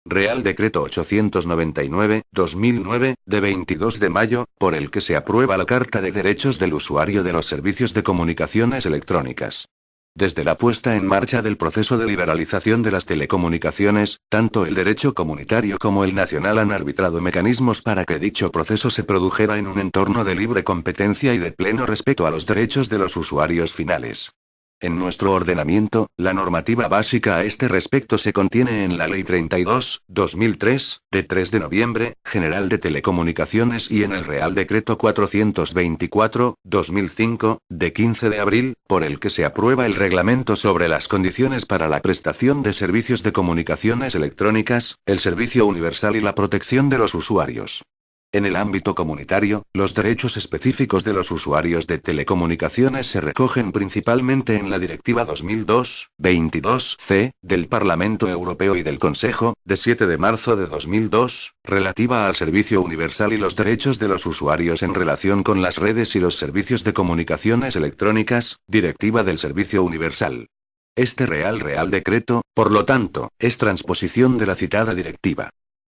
Real Decreto 899/2009, de 22 de mayo, por el que se aprueba la Carta de Derechos del Usuario de los Servicios de Comunicaciones Electrónicas. Desde la puesta en marcha del proceso de liberalización de las telecomunicaciones, tanto el derecho comunitario como el nacional han arbitrado mecanismos para que dicho proceso se produjera en un entorno de libre competencia y de pleno respeto a los derechos de los usuarios finales. En nuestro ordenamiento, la normativa básica a este respecto se contiene en la Ley 32/2003, de 3 de noviembre, General de Telecomunicaciones y en el Real Decreto 424/2005, de 15 de abril, por el que se aprueba el Reglamento sobre las condiciones para la prestación de servicios de comunicaciones electrónicas, el servicio universal y la protección de los usuarios. En el ámbito comunitario, los derechos específicos de los usuarios de telecomunicaciones se recogen principalmente en la Directiva 2002/22/C, del Parlamento Europeo y del Consejo, de 7 de marzo de 2002, relativa al servicio universal y los derechos de los usuarios en relación con las redes y los servicios de comunicaciones electrónicas, Directiva del Servicio Universal. Este Real Decreto, por lo tanto, es transposición de la citada directiva.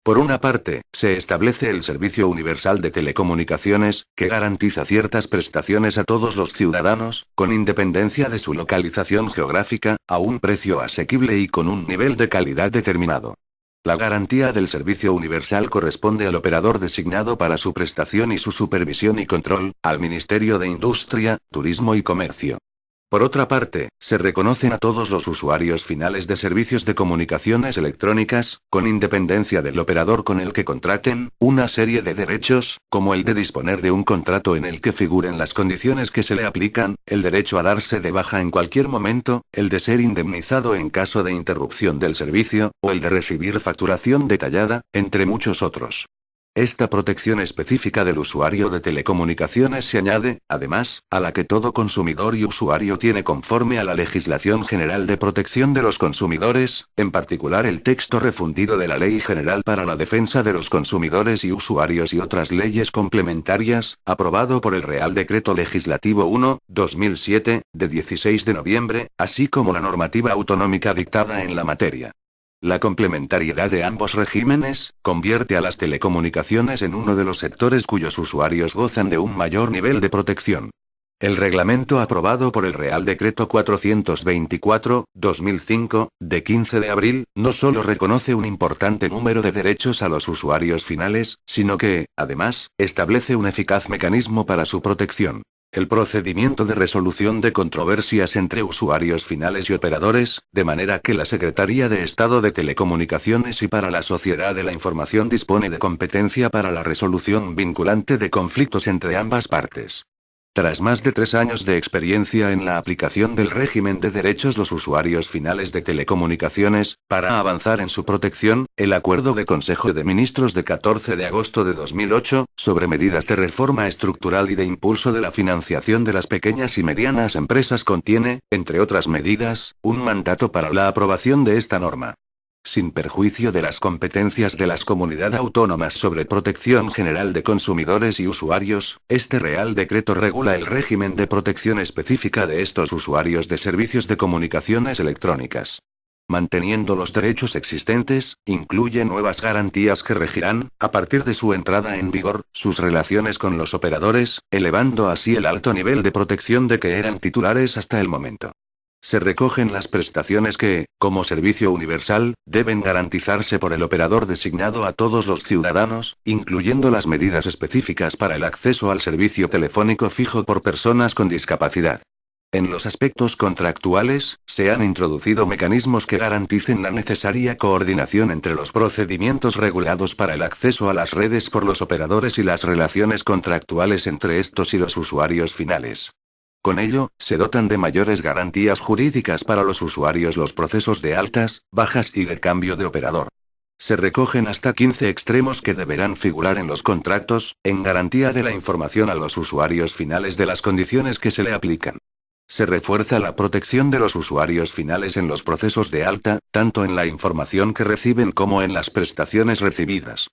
Por una parte, se establece el Servicio Universal de Telecomunicaciones, que garantiza ciertas prestaciones a todos los ciudadanos, con independencia de su localización geográfica, a un precio asequible y con un nivel de calidad determinado. La garantía del servicio universal corresponde al operador designado para su prestación y su supervisión y control, al Ministerio de Industria, Turismo y Comercio. Por otra parte, se reconocen a todos los usuarios finales de servicios de comunicaciones electrónicas, con independencia del operador con el que contraten, una serie de derechos, como el de disponer de un contrato en el que figuren las condiciones que se le aplican, el derecho a darse de baja en cualquier momento, el de ser indemnizado en caso de interrupción del servicio, o el de recibir facturación detallada, entre muchos otros. Esta protección específica del usuario de telecomunicaciones se añade, además, a la que todo consumidor y usuario tiene conforme a la legislación general de protección de los consumidores, en particular el texto refundido de la Ley General para la Defensa de los Consumidores y Usuarios y otras leyes complementarias, aprobado por el Real Decreto Legislativo 1/2007, de 16 de noviembre, así como la normativa autonómica dictada en la materia. La complementariedad de ambos regímenes convierte a las telecomunicaciones en uno de los sectores cuyos usuarios gozan de un mayor nivel de protección. El reglamento aprobado por el Real Decreto 424/2005, de 15 de abril, no solo reconoce un importante número de derechos a los usuarios finales, sino que, además, establece un eficaz mecanismo para su protección. El procedimiento de resolución de controversias entre usuarios finales y operadores, de manera que la Secretaría de Estado de Telecomunicaciones y para la Sociedad de la Información dispone de competencia para la resolución vinculante de conflictos entre ambas partes. Tras más de 3 años de experiencia en la aplicación del régimen de derechos los usuarios finales de telecomunicaciones, para avanzar en su protección, el Acuerdo de Consejo de Ministros de 14 de agosto de 2008, sobre medidas de reforma estructural y de impulso de la financiación de las pequeñas y medianas empresas contiene, entre otras medidas, un mandato para la aprobación de esta norma. Sin perjuicio de las competencias de las comunidades autónomas sobre protección general de consumidores y usuarios, este Real Decreto regula el régimen de protección específica de estos usuarios de servicios de comunicaciones electrónicas. Manteniendo los derechos existentes, incluye nuevas garantías que regirán, a partir de su entrada en vigor, sus relaciones con los operadores, elevando así el alto nivel de protección de que eran titulares hasta el momento. Se recogen las prestaciones que, como servicio universal, deben garantizarse por el operador designado a todos los ciudadanos, incluyendo las medidas específicas para el acceso al servicio telefónico fijo por personas con discapacidad. En los aspectos contractuales, se han introducido mecanismos que garanticen la necesaria coordinación entre los procedimientos regulados para el acceso a las redes por los operadores y las relaciones contractuales entre estos y los usuarios finales. Con ello, se dotan de mayores garantías jurídicas para los usuarios los procesos de altas, bajas y de cambio de operador. Se recogen hasta 15 extremos que deberán figurar en los contratos, en garantía de la información a los usuarios finales de las condiciones que se le aplican. Se refuerza la protección de los usuarios finales en los procesos de alta, tanto en la información que reciben como en las prestaciones recibidas.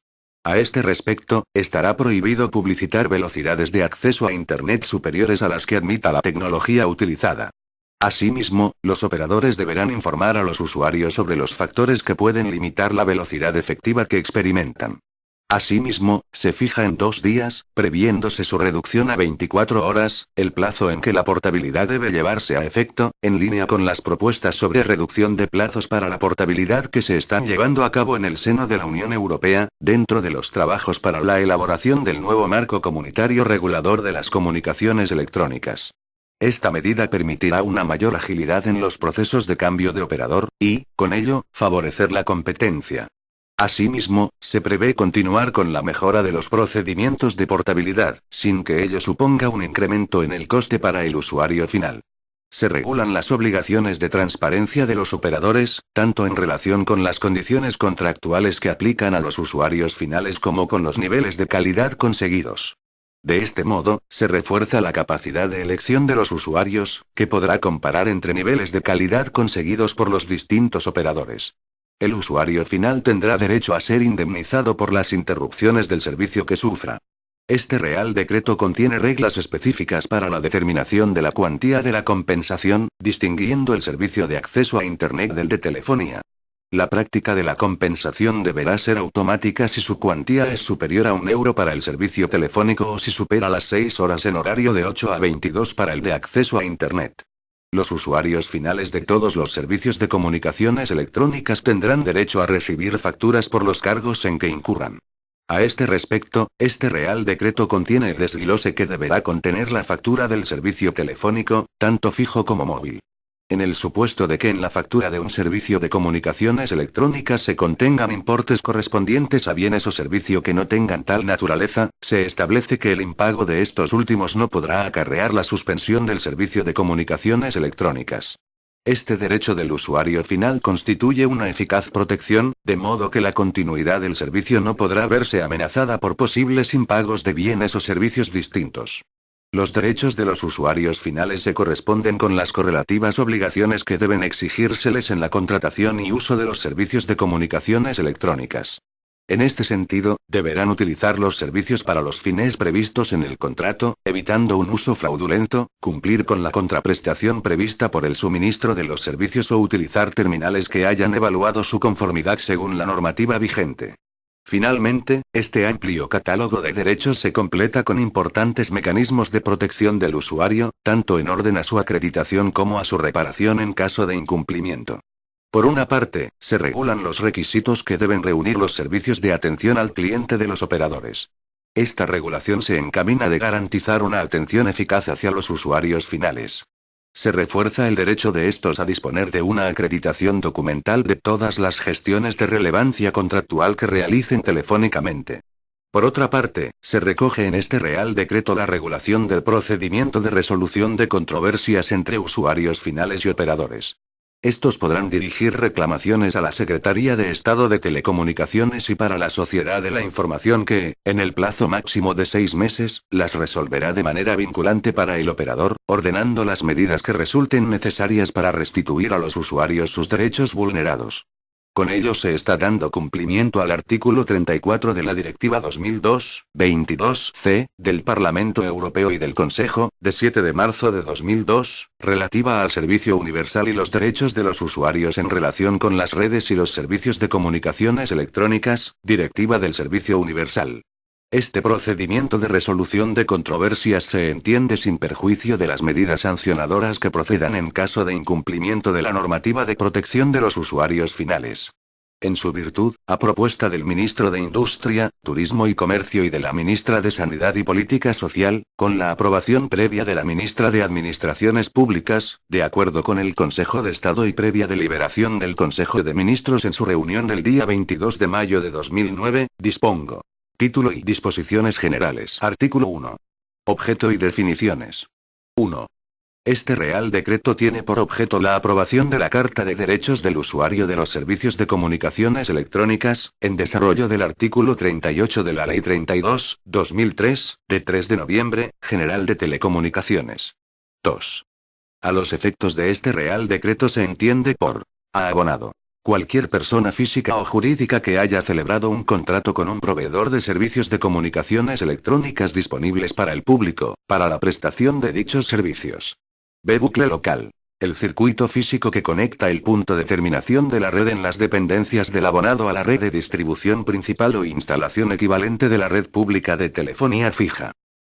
A este respecto, estará prohibido publicitar velocidades de acceso a Internet superiores a las que admita la tecnología utilizada. Asimismo, los operadores deberán informar a los usuarios sobre los factores que pueden limitar la velocidad efectiva que experimentan. Asimismo, se fija en 2 días, previéndose su reducción a 24 horas, el plazo en que la portabilidad debe llevarse a efecto, en línea con las propuestas sobre reducción de plazos para la portabilidad que se están llevando a cabo en el seno de la Unión Europea, dentro de los trabajos para la elaboración del nuevo marco comunitario regulador de las comunicaciones electrónicas. Esta medida permitirá una mayor agilidad en los procesos de cambio de operador, y, con ello, favorecer la competencia. Asimismo, se prevé continuar con la mejora de los procedimientos de portabilidad, sin que ello suponga un incremento en el coste para el usuario final. Se regulan las obligaciones de transparencia de los operadores, tanto en relación con las condiciones contractuales que aplican a los usuarios finales como con los niveles de calidad conseguidos. De este modo, se refuerza la capacidad de elección de los usuarios, que podrá comparar entre niveles de calidad conseguidos por los distintos operadores. El usuario final tendrá derecho a ser indemnizado por las interrupciones del servicio que sufra. Este Real Decreto contiene reglas específicas para la determinación de la cuantía de la compensación, distinguiendo el servicio de acceso a Internet del de telefonía. La práctica de la compensación deberá ser automática si su cuantía es superior a €1 para el servicio telefónico o si supera las 6 horas en horario de 8 a 22 para el de acceso a Internet. Los usuarios finales de todos los servicios de comunicaciones electrónicas tendrán derecho a recibir facturas por los cargos en que incurran. A este respecto, este Real Decreto contiene el desglose que deberá contener la factura del servicio telefónico, tanto fijo como móvil. En el supuesto de que en la factura de un servicio de comunicaciones electrónicas se contengan importes correspondientes a bienes o servicio que no tengan tal naturaleza, se establece que el impago de estos últimos no podrá acarrear la suspensión del servicio de comunicaciones electrónicas. Este derecho del usuario final constituye una eficaz protección, de modo que la continuidad del servicio no podrá verse amenazada por posibles impagos de bienes o servicios distintos. Los derechos de los usuarios finales se corresponden con las correlativas obligaciones que deben exigírseles en la contratación y uso de los servicios de comunicaciones electrónicas. En este sentido, deberán utilizar los servicios para los fines previstos en el contrato, evitando un uso fraudulento, cumplir con la contraprestación prevista por el suministro de los servicios o utilizar terminales que hayan evaluado su conformidad según la normativa vigente. Finalmente, este amplio catálogo de derechos se completa con importantes mecanismos de protección del usuario, tanto en orden a su acreditación como a su reparación en caso de incumplimiento. Por una parte, se regulan los requisitos que deben reunir los servicios de atención al cliente de los operadores. Esta regulación se encamina de garantizar una atención eficaz hacia los usuarios finales. Se refuerza el derecho de estos a disponer de una acreditación documental de todas las gestiones de relevancia contractual que realicen telefónicamente. Por otra parte, se recoge en este Real Decreto la regulación del procedimiento de resolución de controversias entre usuarios finales y operadores. Estos podrán dirigir reclamaciones a la Secretaría de Estado de Telecomunicaciones y para la Sociedad de la Información que, en el plazo máximo de 6 meses, las resolverá de manera vinculante para el operador, ordenando las medidas que resulten necesarias para restituir a los usuarios sus derechos vulnerados. Con ello se está dando cumplimiento al artículo 34 de la Directiva 2002/22/C, del Parlamento Europeo y del Consejo, de 7 de marzo de 2002, relativa al servicio universal y los derechos de los usuarios en relación con las redes y los servicios de comunicaciones electrónicas, Directiva del Servicio Universal. Este procedimiento de resolución de controversias se entiende sin perjuicio de las medidas sancionadoras que procedan en caso de incumplimiento de la normativa de protección de los usuarios finales. En su virtud, a propuesta del Ministro de Industria, Turismo y Comercio y de la Ministra de Sanidad y Política Social, con la aprobación previa de la Ministra de Administraciones Públicas, de acuerdo con el Consejo de Estado y previa deliberación del Consejo de Ministros en su reunión del día 22 de mayo de 2009, dispongo. Título y disposiciones generales. Artículo 1. Objeto y definiciones. 1. Este Real Decreto tiene por objeto la aprobación de la Carta de Derechos del Usuario de los Servicios de Comunicaciones Electrónicas, en desarrollo del artículo 38 de la Ley 32/2003, de 3 de noviembre, General de Telecomunicaciones. 2. A los efectos de este Real Decreto se entiende por abonado cualquier persona física o jurídica que haya celebrado un contrato con un proveedor de servicios de comunicaciones electrónicas disponibles para el público, para la prestación de dichos servicios. B. Bucle local. El circuito físico que conecta el punto de terminación de la red en las dependencias del abonado a la red de distribución principal o instalación equivalente de la red pública de telefonía fija.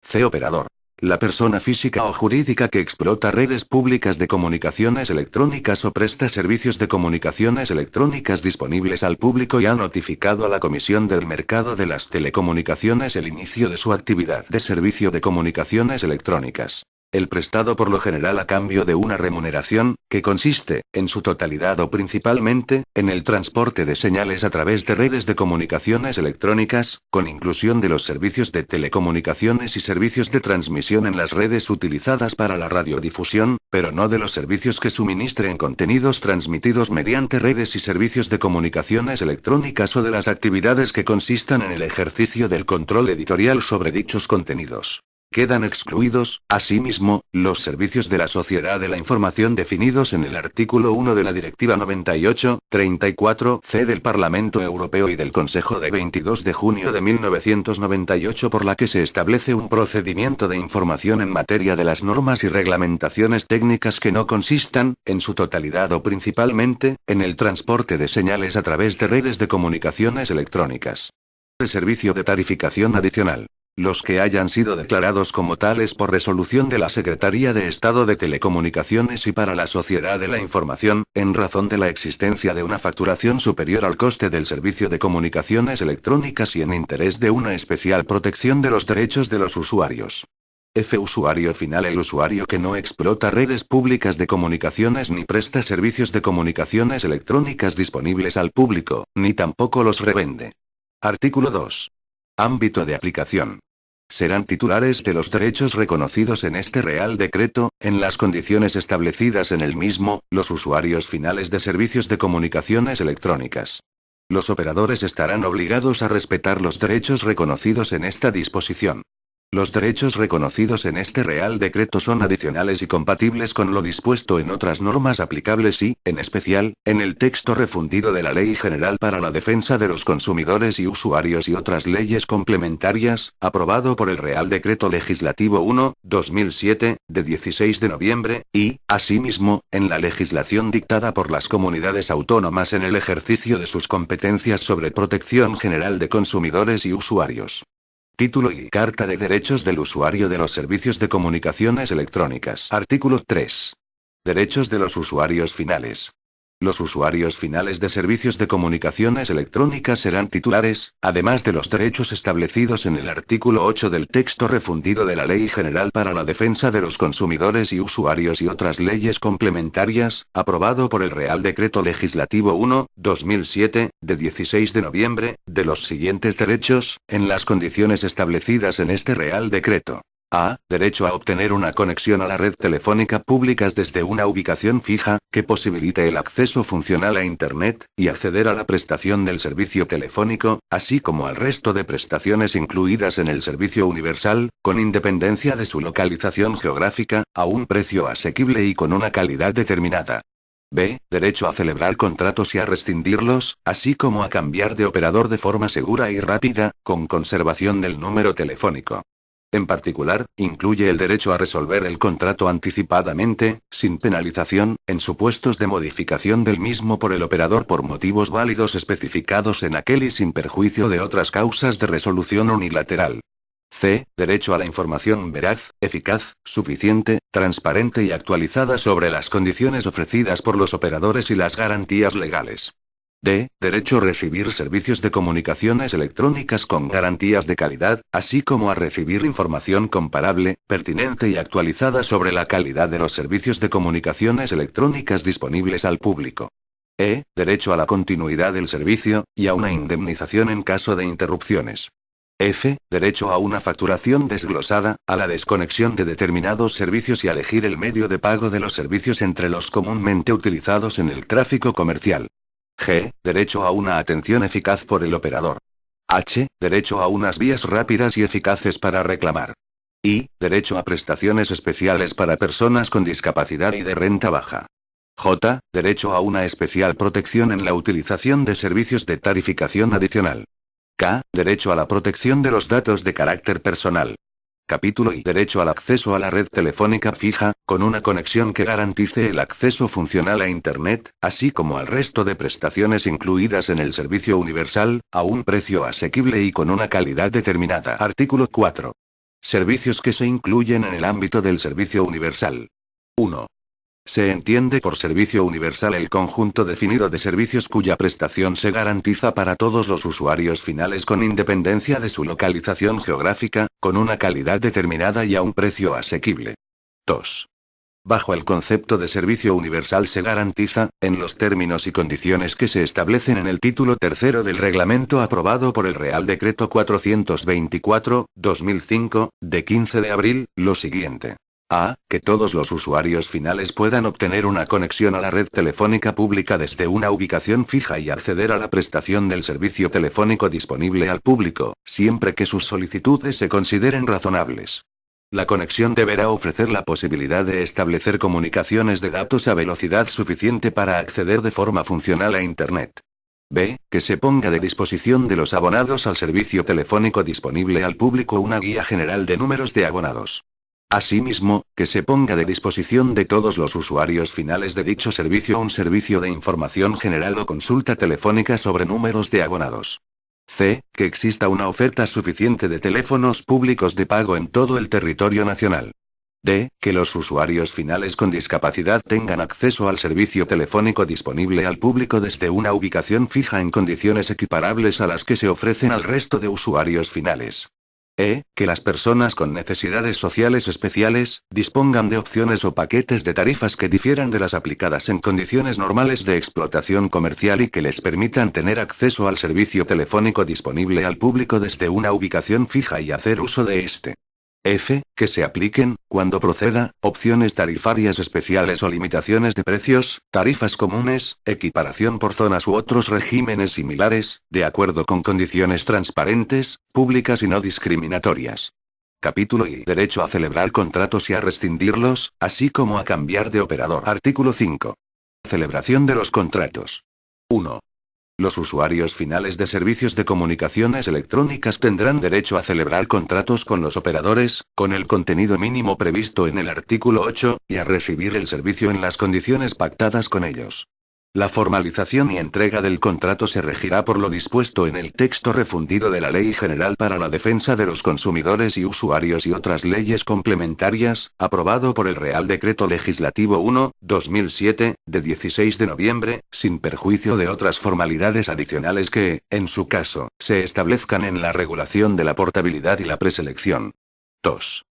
C. Operador. La persona física o jurídica que explota redes públicas de comunicaciones electrónicas o presta servicios de comunicaciones electrónicas disponibles al público y ha notificado a la Comisión del Mercado de las Telecomunicaciones el inicio de su actividad de servicio de comunicaciones electrónicas. El prestado por lo general a cambio de una remuneración, que consiste, en su totalidad o principalmente, en el transporte de señales a través de redes de comunicaciones electrónicas, con inclusión de los servicios de telecomunicaciones y servicios de transmisión en las redes utilizadas para la radiodifusión, pero no de los servicios que suministren contenidos transmitidos mediante redes y servicios de comunicaciones electrónicas o de las actividades que consistan en el ejercicio del control editorial sobre dichos contenidos. Quedan excluidos, asimismo, los servicios de la sociedad de la información definidos en el artículo 1 de la Directiva 98/34/C del Parlamento Europeo y del Consejo de 22 de junio de 1998 por la que se establece un procedimiento de información en materia de las normas y reglamentaciones técnicas que no consistan, en su totalidad o principalmente, en el transporte de señales a través de redes de comunicaciones electrónicas. De servicio de tarificación adicional. Los que hayan sido declarados como tales por resolución de la Secretaría de Estado de Telecomunicaciones y para la Sociedad de la Información, en razón de la existencia de una facturación superior al coste del servicio de comunicaciones electrónicas y en interés de una especial protección de los derechos de los usuarios. F. Usuario final. El usuario que no explota redes públicas de comunicaciones ni presta servicios de comunicaciones electrónicas disponibles al público, ni tampoco los revende. Artículo 2. Ámbito de aplicación. Serán titulares de los derechos reconocidos en este Real Decreto, en las condiciones establecidas en el mismo, los usuarios finales de servicios de comunicaciones electrónicas. Los operadores estarán obligados a respetar los derechos reconocidos en esta disposición. Los derechos reconocidos en este Real Decreto son adicionales y compatibles con lo dispuesto en otras normas aplicables y, en especial, en el texto refundido de la Ley General para la Defensa de los Consumidores y Usuarios y otras leyes complementarias, aprobado por el Real Decreto Legislativo 1/2007, de 16 de noviembre, y, asimismo, en la legislación dictada por las comunidades autónomas en el ejercicio de sus competencias sobre protección general de consumidores y usuarios. Título y Carta de Derechos del Usuario de los Servicios de Comunicaciones Electrónicas. Artículo 3. Derechos de los usuarios finales. Los usuarios finales de servicios de comunicaciones electrónicas serán titulares, además de los derechos establecidos en el artículo 8 del texto refundido de la Ley General para la Defensa de los Consumidores y Usuarios y otras leyes complementarias, aprobado por el Real Decreto Legislativo 1/2007, de 16 de noviembre, de los siguientes derechos, en las condiciones establecidas en este Real Decreto. A. Derecho a obtener una conexión a la red telefónica públicas desde una ubicación fija, que posibilite el acceso funcional a Internet, y acceder a la prestación del servicio telefónico, así como al resto de prestaciones incluidas en el servicio universal, con independencia de su localización geográfica, a un precio asequible y con una calidad determinada. B. Derecho a celebrar contratos y a rescindirlos, así como a cambiar de operador de forma segura y rápida, con conservación del número telefónico. En particular, incluye el derecho a resolver el contrato anticipadamente, sin penalización, en supuestos de modificación del mismo por el operador por motivos válidos especificados en aquel y sin perjuicio de otras causas de resolución unilateral. C. Derecho a la información veraz, eficaz, suficiente, transparente y actualizada sobre las condiciones ofrecidas por los operadores y las garantías legales. D. Derecho a recibir servicios de comunicaciones electrónicas con garantías de calidad, así como a recibir información comparable, pertinente y actualizada sobre la calidad de los servicios de comunicaciones electrónicas disponibles al público. E. Derecho a la continuidad del servicio, y a una indemnización en caso de interrupciones. F. Derecho a una facturación desglosada, a la desconexión de determinados servicios y a elegir el medio de pago de los servicios entre los comúnmente utilizados en el tráfico comercial. G. Derecho a una atención eficaz por el operador. H. Derecho a unas vías rápidas y eficaces para reclamar. I. Derecho a prestaciones especiales para personas con discapacidad y de renta baja. J. Derecho a una especial protección en la utilización de servicios de tarificación adicional. K. Derecho a la protección de los datos de carácter personal. Capítulo y derecho al acceso a la red telefónica fija, con una conexión que garantice el acceso funcional a Internet, así como al resto de prestaciones incluidas en el servicio universal, a un precio asequible y con una calidad determinada. Artículo 4. Servicios que se incluyen en el ámbito del servicio universal. 1. Se entiende por servicio universal el conjunto definido de servicios cuya prestación se garantiza para todos los usuarios finales con independencia de su localización geográfica, con una calidad determinada y a un precio asequible. 2. Bajo el concepto de servicio universal se garantiza, en los términos y condiciones que se establecen en el título tercero del reglamento aprobado por el Real Decreto 424/2005, de 15 de abril, lo siguiente. A. Que todos los usuarios finales puedan obtener una conexión a la red telefónica pública desde una ubicación fija y acceder a la prestación del servicio telefónico disponible al público, siempre que sus solicitudes se consideren razonables. La conexión deberá ofrecer la posibilidad de establecer comunicaciones de datos a velocidad suficiente para acceder de forma funcional a Internet. B. Que se ponga de disposición de los abonados al servicio telefónico disponible al público una guía general de números de abonados. Asimismo, que se ponga de disposición de todos los usuarios finales de dicho servicio un servicio de información general o consulta telefónica sobre números de abonados. C. Que exista una oferta suficiente de teléfonos públicos de pago en todo el territorio nacional. D. Que los usuarios finales con discapacidad tengan acceso al servicio telefónico disponible al público desde una ubicación fija en condiciones equiparables a las que se ofrecen al resto de usuarios finales. E. Que las personas con necesidades sociales especiales dispongan de opciones o paquetes de tarifas que difieran de las aplicadas en condiciones normales de explotación comercial y que les permitan tener acceso al servicio telefónico disponible al público desde una ubicación fija y hacer uso de este. F. Que se apliquen, cuando proceda, opciones tarifarias especiales o limitaciones de precios, tarifas comunes, equiparación por zonas u otros regímenes similares, de acuerdo con condiciones transparentes, públicas y no discriminatorias. Capítulo y derecho a celebrar contratos y a rescindirlos, así como a cambiar de operador. Artículo 5. Celebración de los contratos. 1. Los usuarios finales de servicios de comunicaciones electrónicas tendrán derecho a celebrar contratos con los operadores, con el contenido mínimo previsto en el artículo 8, y a recibir el servicio en las condiciones pactadas con ellos. La formalización y entrega del contrato se regirá por lo dispuesto en el texto refundido de la Ley General para la Defensa de los Consumidores y Usuarios y otras leyes complementarias, aprobado por el Real Decreto Legislativo 1/2007, de 16 de noviembre, sin perjuicio de otras formalidades adicionales que, en su caso, se establezcan en la regulación de la portabilidad y la preselección. 2.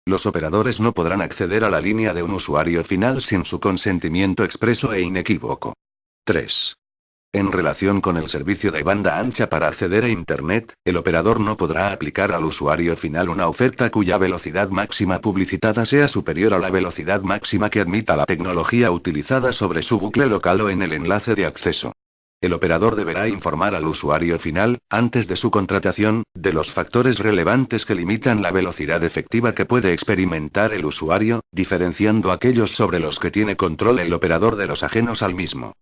Los operadores no podrán acceder a la línea de un usuario final sin su consentimiento expreso e inequívoco. 3. En relación con el servicio de banda ancha para acceder a Internet, el operador no podrá aplicar al usuario final una oferta cuya velocidad máxima publicitada sea superior a la velocidad máxima que admita la tecnología utilizada sobre su bucle local o en el enlace de acceso. El operador deberá informar al usuario final, antes de su contratación, de los factores relevantes que limitan la velocidad efectiva que puede experimentar el usuario, diferenciando aquellos sobre los que tiene control el operador de los ajenos al mismo.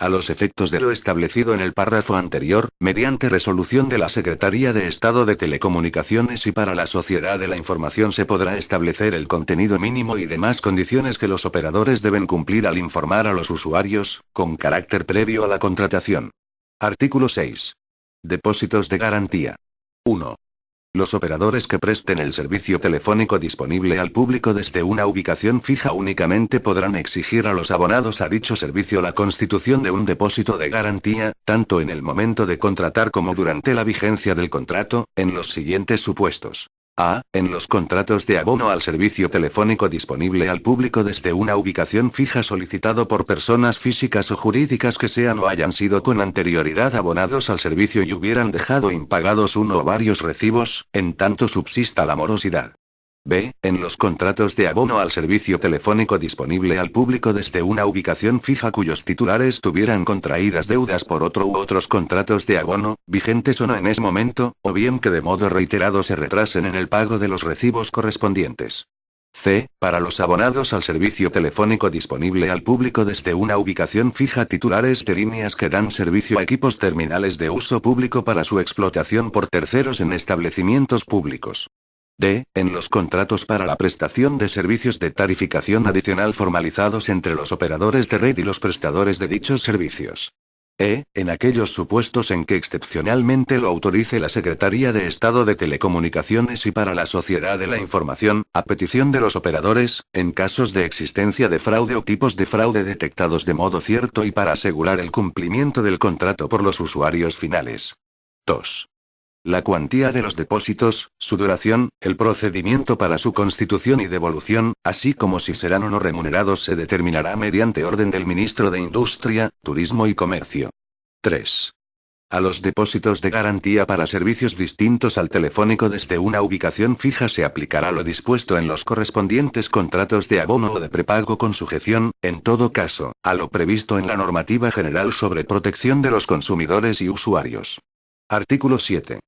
A los efectos de lo establecido en el párrafo anterior, mediante resolución de la Secretaría de Estado de Telecomunicaciones y para la Sociedad de la Información se podrá establecer el contenido mínimo y demás condiciones que los operadores deben cumplir al informar a los usuarios, con carácter previo a la contratación. Artículo 6. Depósitos de garantía. 1. Los operadores que presten el servicio telefónico disponible al público desde una ubicación fija únicamente podrán exigir a los abonados a dicho servicio la constitución de un depósito de garantía, tanto en el momento de contratar como durante la vigencia del contrato, en los siguientes supuestos. A. En los contratos de abono al servicio telefónico disponible al público desde una ubicación fija solicitado por personas físicas o jurídicas que sean o hayan sido con anterioridad abonados al servicio y hubieran dejado impagados uno o varios recibos, en tanto subsista la morosidad. B. En los contratos de abono al servicio telefónico disponible al público desde una ubicación fija cuyos titulares tuvieran contraídas deudas por otro u otros contratos de abono, vigentes o no en ese momento, o bien que de modo reiterado se retrasen en el pago de los recibos correspondientes. C. Para los abonados al servicio telefónico disponible al público desde una ubicación fija titulares de líneas que dan servicio a equipos terminales de uso público para su explotación por terceros en establecimientos públicos. D. En los contratos para la prestación de servicios de tarificación adicional formalizados entre los operadores de red y los prestadores de dichos servicios. E. En aquellos supuestos en que excepcionalmente lo autorice la Secretaría de Estado de Telecomunicaciones y para la Sociedad de la Información, a petición de los operadores, en casos de existencia de fraude o tipos de fraude detectados de modo cierto y para asegurar el cumplimiento del contrato por los usuarios finales. 2. La cuantía de los depósitos, su duración, el procedimiento para su constitución y devolución, así como si serán o no remunerados se determinará mediante orden del Ministro de Industria, Turismo y Comercio. 3. A los depósitos de garantía para servicios distintos al telefónico desde una ubicación fija se aplicará lo dispuesto en los correspondientes contratos de abono o de prepago con sujeción, en todo caso, a lo previsto en la Normativa General sobre Protección de los Consumidores y Usuarios. Artículo 7.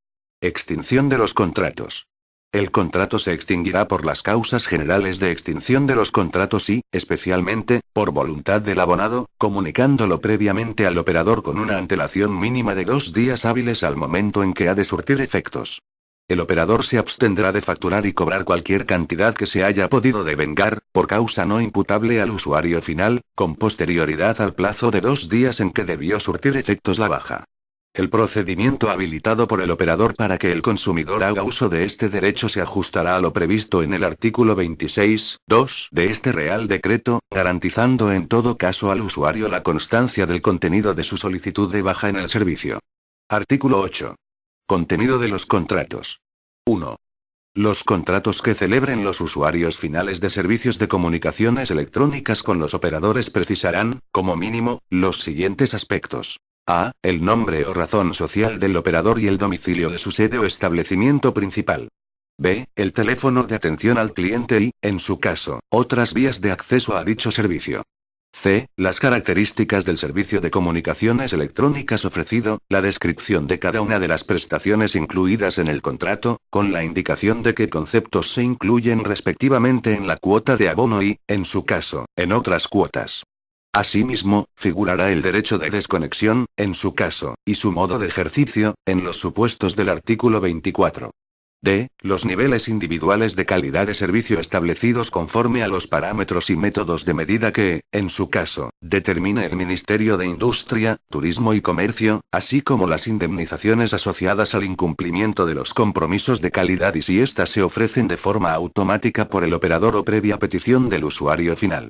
Extinción de los contratos. El contrato se extinguirá por las causas generales de extinción de los contratos y, especialmente, por voluntad del abonado, comunicándolo previamente al operador con una antelación mínima de 2 días hábiles al momento en que ha de surtir efectos. El operador se abstendrá de facturar y cobrar cualquier cantidad que se haya podido devengar, por causa no imputable al usuario final, con posterioridad al plazo de 2 días en que debió surtir efectos la baja. El procedimiento habilitado por el operador para que el consumidor haga uso de este derecho se ajustará a lo previsto en el artículo 26.2 de este Real Decreto, garantizando en todo caso al usuario la constancia del contenido de su solicitud de baja en el servicio. Artículo 8. Contenido de los contratos. 1. Los contratos que celebren los usuarios finales de servicios de comunicaciones electrónicas con los operadores precisarán, como mínimo, los siguientes aspectos. A. El nombre o razón social del operador y el domicilio de su sede o establecimiento principal. B. El teléfono de atención al cliente y, en su caso, otras vías de acceso a dicho servicio. C. Las características del servicio de comunicaciones electrónicas ofrecido, la descripción de cada una de las prestaciones incluidas en el contrato, con la indicación de qué conceptos se incluyen respectivamente en la cuota de abono y, en su caso, en otras cuotas. Asimismo, figurará el derecho de desconexión, en su caso, y su modo de ejercicio, en los supuestos del artículo 24. D. Los niveles individuales de calidad de servicio establecidos conforme a los parámetros y métodos de medida que, en su caso, determine el Ministerio de Industria, Turismo y Comercio, así como las indemnizaciones asociadas al incumplimiento de los compromisos de calidad y si éstas se ofrecen de forma automática por el operador o previa petición del usuario final.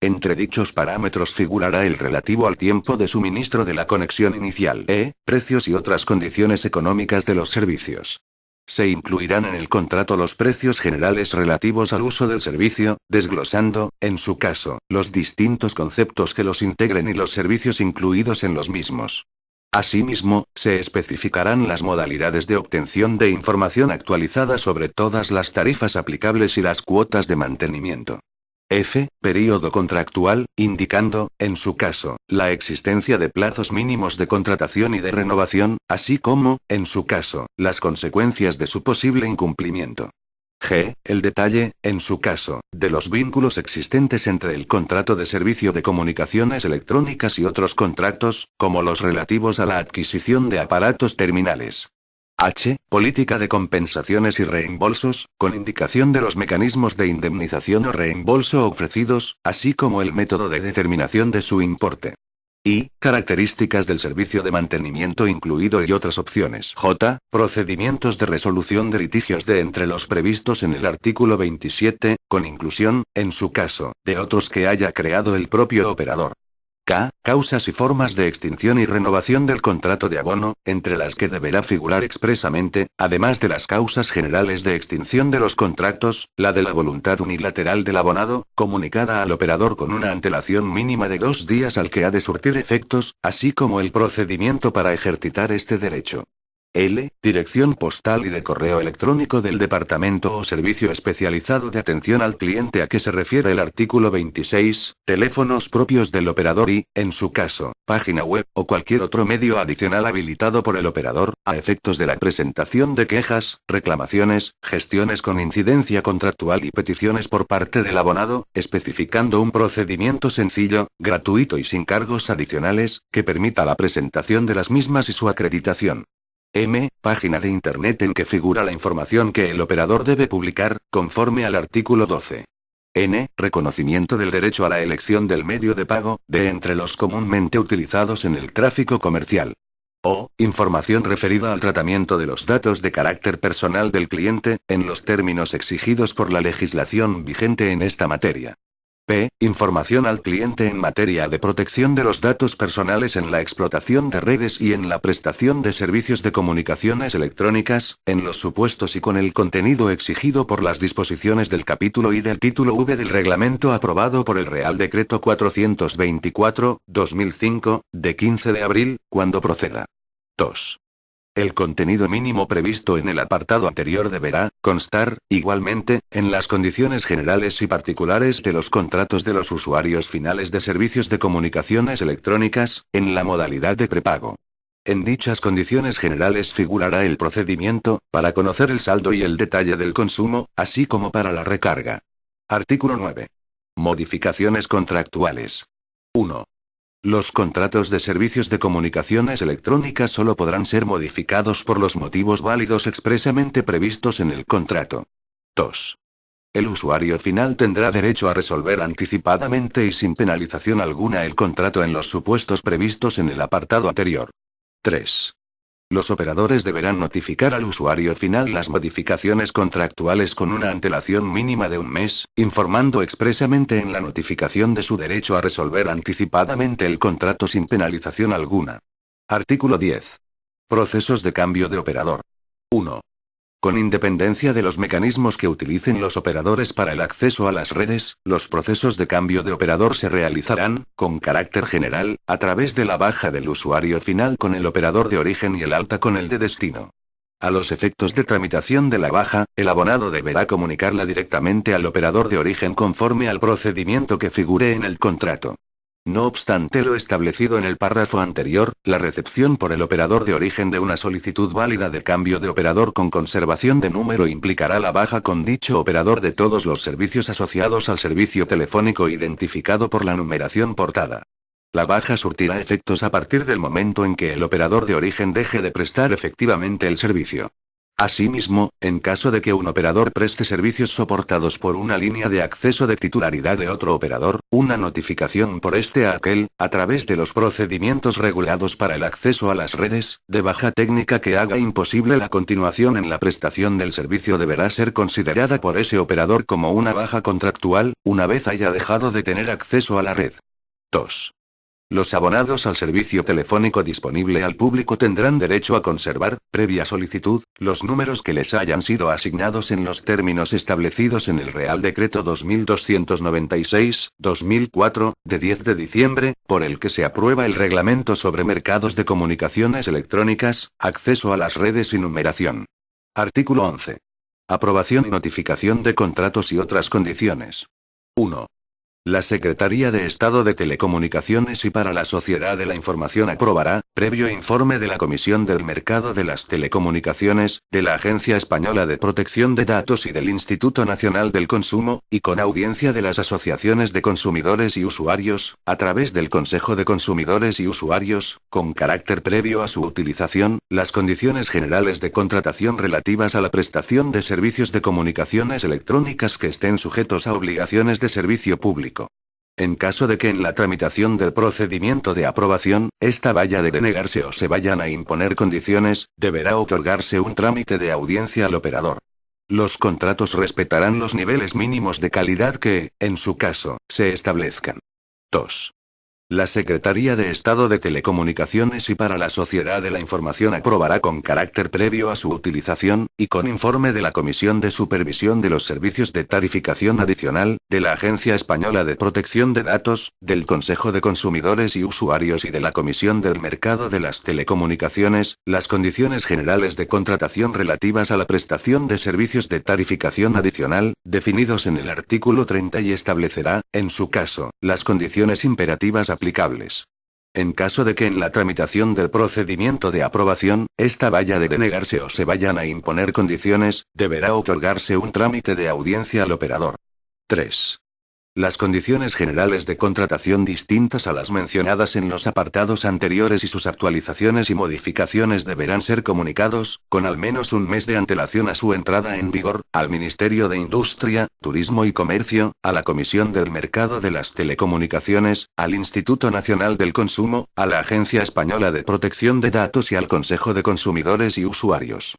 Entre dichos parámetros figurará el relativo al tiempo de suministro de la conexión inicial, precios y otras condiciones económicas de los servicios. Se incluirán en el contrato los precios generales relativos al uso del servicio, desglosando, en su caso, los distintos conceptos que los integren y los servicios incluidos en los mismos. Asimismo, se especificarán las modalidades de obtención de información actualizada sobre todas las tarifas aplicables y las cuotas de mantenimiento. F. Período contractual, indicando, en su caso, la existencia de plazos mínimos de contratación y de renovación, así como, en su caso, las consecuencias de su posible incumplimiento. G. El detalle, en su caso, de los vínculos existentes entre el contrato de servicio de comunicaciones electrónicas y otros contratos, como los relativos a la adquisición de aparatos terminales. H. Política de compensaciones y reembolsos, con indicación de los mecanismos de indemnización o reembolso ofrecidos, así como el método de determinación de su importe. I. Características del servicio de mantenimiento incluido y otras opciones. J. Procedimientos de resolución de litigios de entre los previstos en el artículo 27, con inclusión, en su caso, de otros que haya creado el propio operador. K. Causas y formas de extinción y renovación del contrato de abono, entre las que deberá figurar expresamente, además de las causas generales de extinción de los contratos, la de la voluntad unilateral del abonado, comunicada al operador con una antelación mínima de 2 días al que ha de surtir efectos, así como el procedimiento para ejercitar este derecho. L. Dirección postal y de correo electrónico del departamento o servicio especializado de atención al cliente a que se refiere el artículo 26, teléfonos propios del operador y, en su caso, página web, o cualquier otro medio adicional habilitado por el operador, a efectos de la presentación de quejas, reclamaciones, gestiones con incidencia contractual y peticiones por parte del abonado, especificando un procedimiento sencillo, gratuito y sin cargos adicionales, que permita la presentación de las mismas y su acreditación. Página de Internet en que figura la información que el operador debe publicar, conforme al artículo 12. N. Reconocimiento del derecho a la elección del medio de pago, de entre los comúnmente utilizados en el tráfico comercial. O. Información referida al tratamiento de los datos de carácter personal del cliente, en los términos exigidos por la legislación vigente en esta materia. P. Información al cliente en materia de protección de los datos personales en la explotación de redes y en la prestación de servicios de comunicaciones electrónicas, en los supuestos y con el contenido exigido por las disposiciones del capítulo I del título V del reglamento aprobado por el Real Decreto 424/2005, de 15 de abril, cuando proceda. 2. El contenido mínimo previsto en el apartado anterior deberá constar, igualmente, en las condiciones generales y particulares de los contratos de los usuarios finales de servicios de comunicaciones electrónicas, en la modalidad de prepago. En dichas condiciones generales figurará el procedimiento, para conocer el saldo y el detalle del consumo, así como para la recarga. Artículo 9. Modificaciones contractuales. 1. Los contratos de servicios de comunicaciones electrónicas solo podrán ser modificados por los motivos válidos expresamente previstos en el contrato. 2. El usuario final tendrá derecho a resolver anticipadamente y sin penalización alguna el contrato en los supuestos previstos en el apartado anterior. 3. Los operadores deberán notificar al usuario final las modificaciones contractuales con una antelación mínima de un mes, informando expresamente en la notificación de su derecho a resolver anticipadamente el contrato sin penalización alguna. Artículo 10. Procesos de cambio de operador. 1. Con independencia de los mecanismos que utilicen los operadores para el acceso a las redes, los procesos de cambio de operador se realizarán, con carácter general, a través de la baja del usuario final con el operador de origen y el alta con el de destino. A los efectos de tramitación de la baja, el abonado deberá comunicarla directamente al operador de origen conforme al procedimiento que figure en el contrato. No obstante lo establecido en el párrafo anterior, la recepción por el operador de origen de una solicitud válida de cambio de operador con conservación de número implicará la baja con dicho operador de todos los servicios asociados al servicio telefónico identificado por la numeración portada. La baja surtirá efectos a partir del momento en que el operador de origen deje de prestar efectivamente el servicio. Asimismo, en caso de que un operador preste servicios soportados por una línea de acceso de titularidad de otro operador, una notificación por este a aquel, a través de los procedimientos regulados para el acceso a las redes, de baja técnica que haga imposible la continuación en la prestación del servicio deberá ser considerada por ese operador como una baja contractual, una vez haya dejado de tener acceso a la red. 2. Los abonados al servicio telefónico disponible al público tendrán derecho a conservar, previa solicitud, los números que les hayan sido asignados en los términos establecidos en el Real Decreto 2296/2004, de 10 de diciembre, por el que se aprueba el Reglamento sobre Mercados de Comunicaciones Electrónicas, Acceso a las Redes y Numeración. Artículo 11. Aprobación y notificación de contratos y otras condiciones. 1. La Secretaría de Estado de Telecomunicaciones y para la Sociedad de la Información aprobará, previo informe de la Comisión del Mercado de las Telecomunicaciones, de la Agencia Española de Protección de Datos y del Instituto Nacional del Consumo, y con audiencia de las asociaciones de consumidores y usuarios, a través del Consejo de Consumidores y Usuarios, con carácter previo a su utilización, las condiciones generales de contratación relativas a la prestación de servicios de comunicaciones electrónicas que estén sujetos a obligaciones de servicio público. En caso de que en la tramitación del procedimiento de aprobación, esta vaya de denegarse o se vayan a imponer condiciones, deberá otorgarse un trámite de audiencia al operador. Los contratos respetarán los niveles mínimos de calidad que, en su caso, se establezcan. 2. La Secretaría de Estado de Telecomunicaciones y para la Sociedad de la Información aprobará con carácter previo a su utilización, y con informe de la Comisión de Supervisión de los Servicios de Tarificación Adicional, de la Agencia Española de Protección de Datos, del Consejo de Consumidores y Usuarios y de la Comisión del Mercado de las Telecomunicaciones, las condiciones generales de contratación relativas a la prestación de servicios de tarificación adicional, definidos en el artículo 30 y establecerá, en su caso, las condiciones imperativas aplicables. En caso de que en la tramitación del procedimiento de aprobación, esta vaya de denegarse o se vayan a imponer condiciones, deberá otorgarse un trámite de audiencia al operador. 3. Las condiciones generales de contratación distintas a las mencionadas en los apartados anteriores y sus actualizaciones y modificaciones deberán ser comunicados, con al menos un mes de antelación a su entrada en vigor, al Ministerio de Industria, Turismo y Comercio, a la Comisión del Mercado de las Telecomunicaciones, al Instituto Nacional del Consumo, a la Agencia Española de Protección de Datos y al Consejo de Consumidores y Usuarios.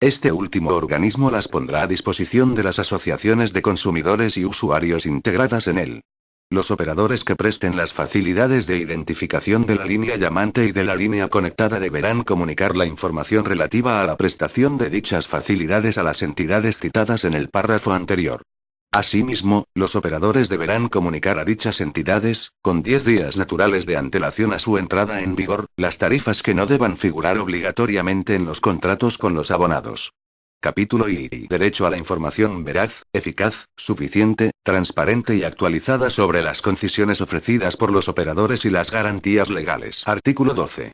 Este último organismo las pondrá a disposición de las asociaciones de consumidores y usuarios integradas en él. Los operadores que presten las facilidades de identificación de la línea llamante y de la línea conectada deberán comunicar la información relativa a la prestación de dichas facilidades a las entidades citadas en el párrafo anterior. Asimismo, los operadores deberán comunicar a dichas entidades, con 10 días naturales de antelación a su entrada en vigor, las tarifas que no deban figurar obligatoriamente en los contratos con los abonados. Capítulo I. Derecho a la información veraz, eficaz, suficiente, transparente y actualizada sobre las concesiones ofrecidas por los operadores y las garantías legales. Artículo 12.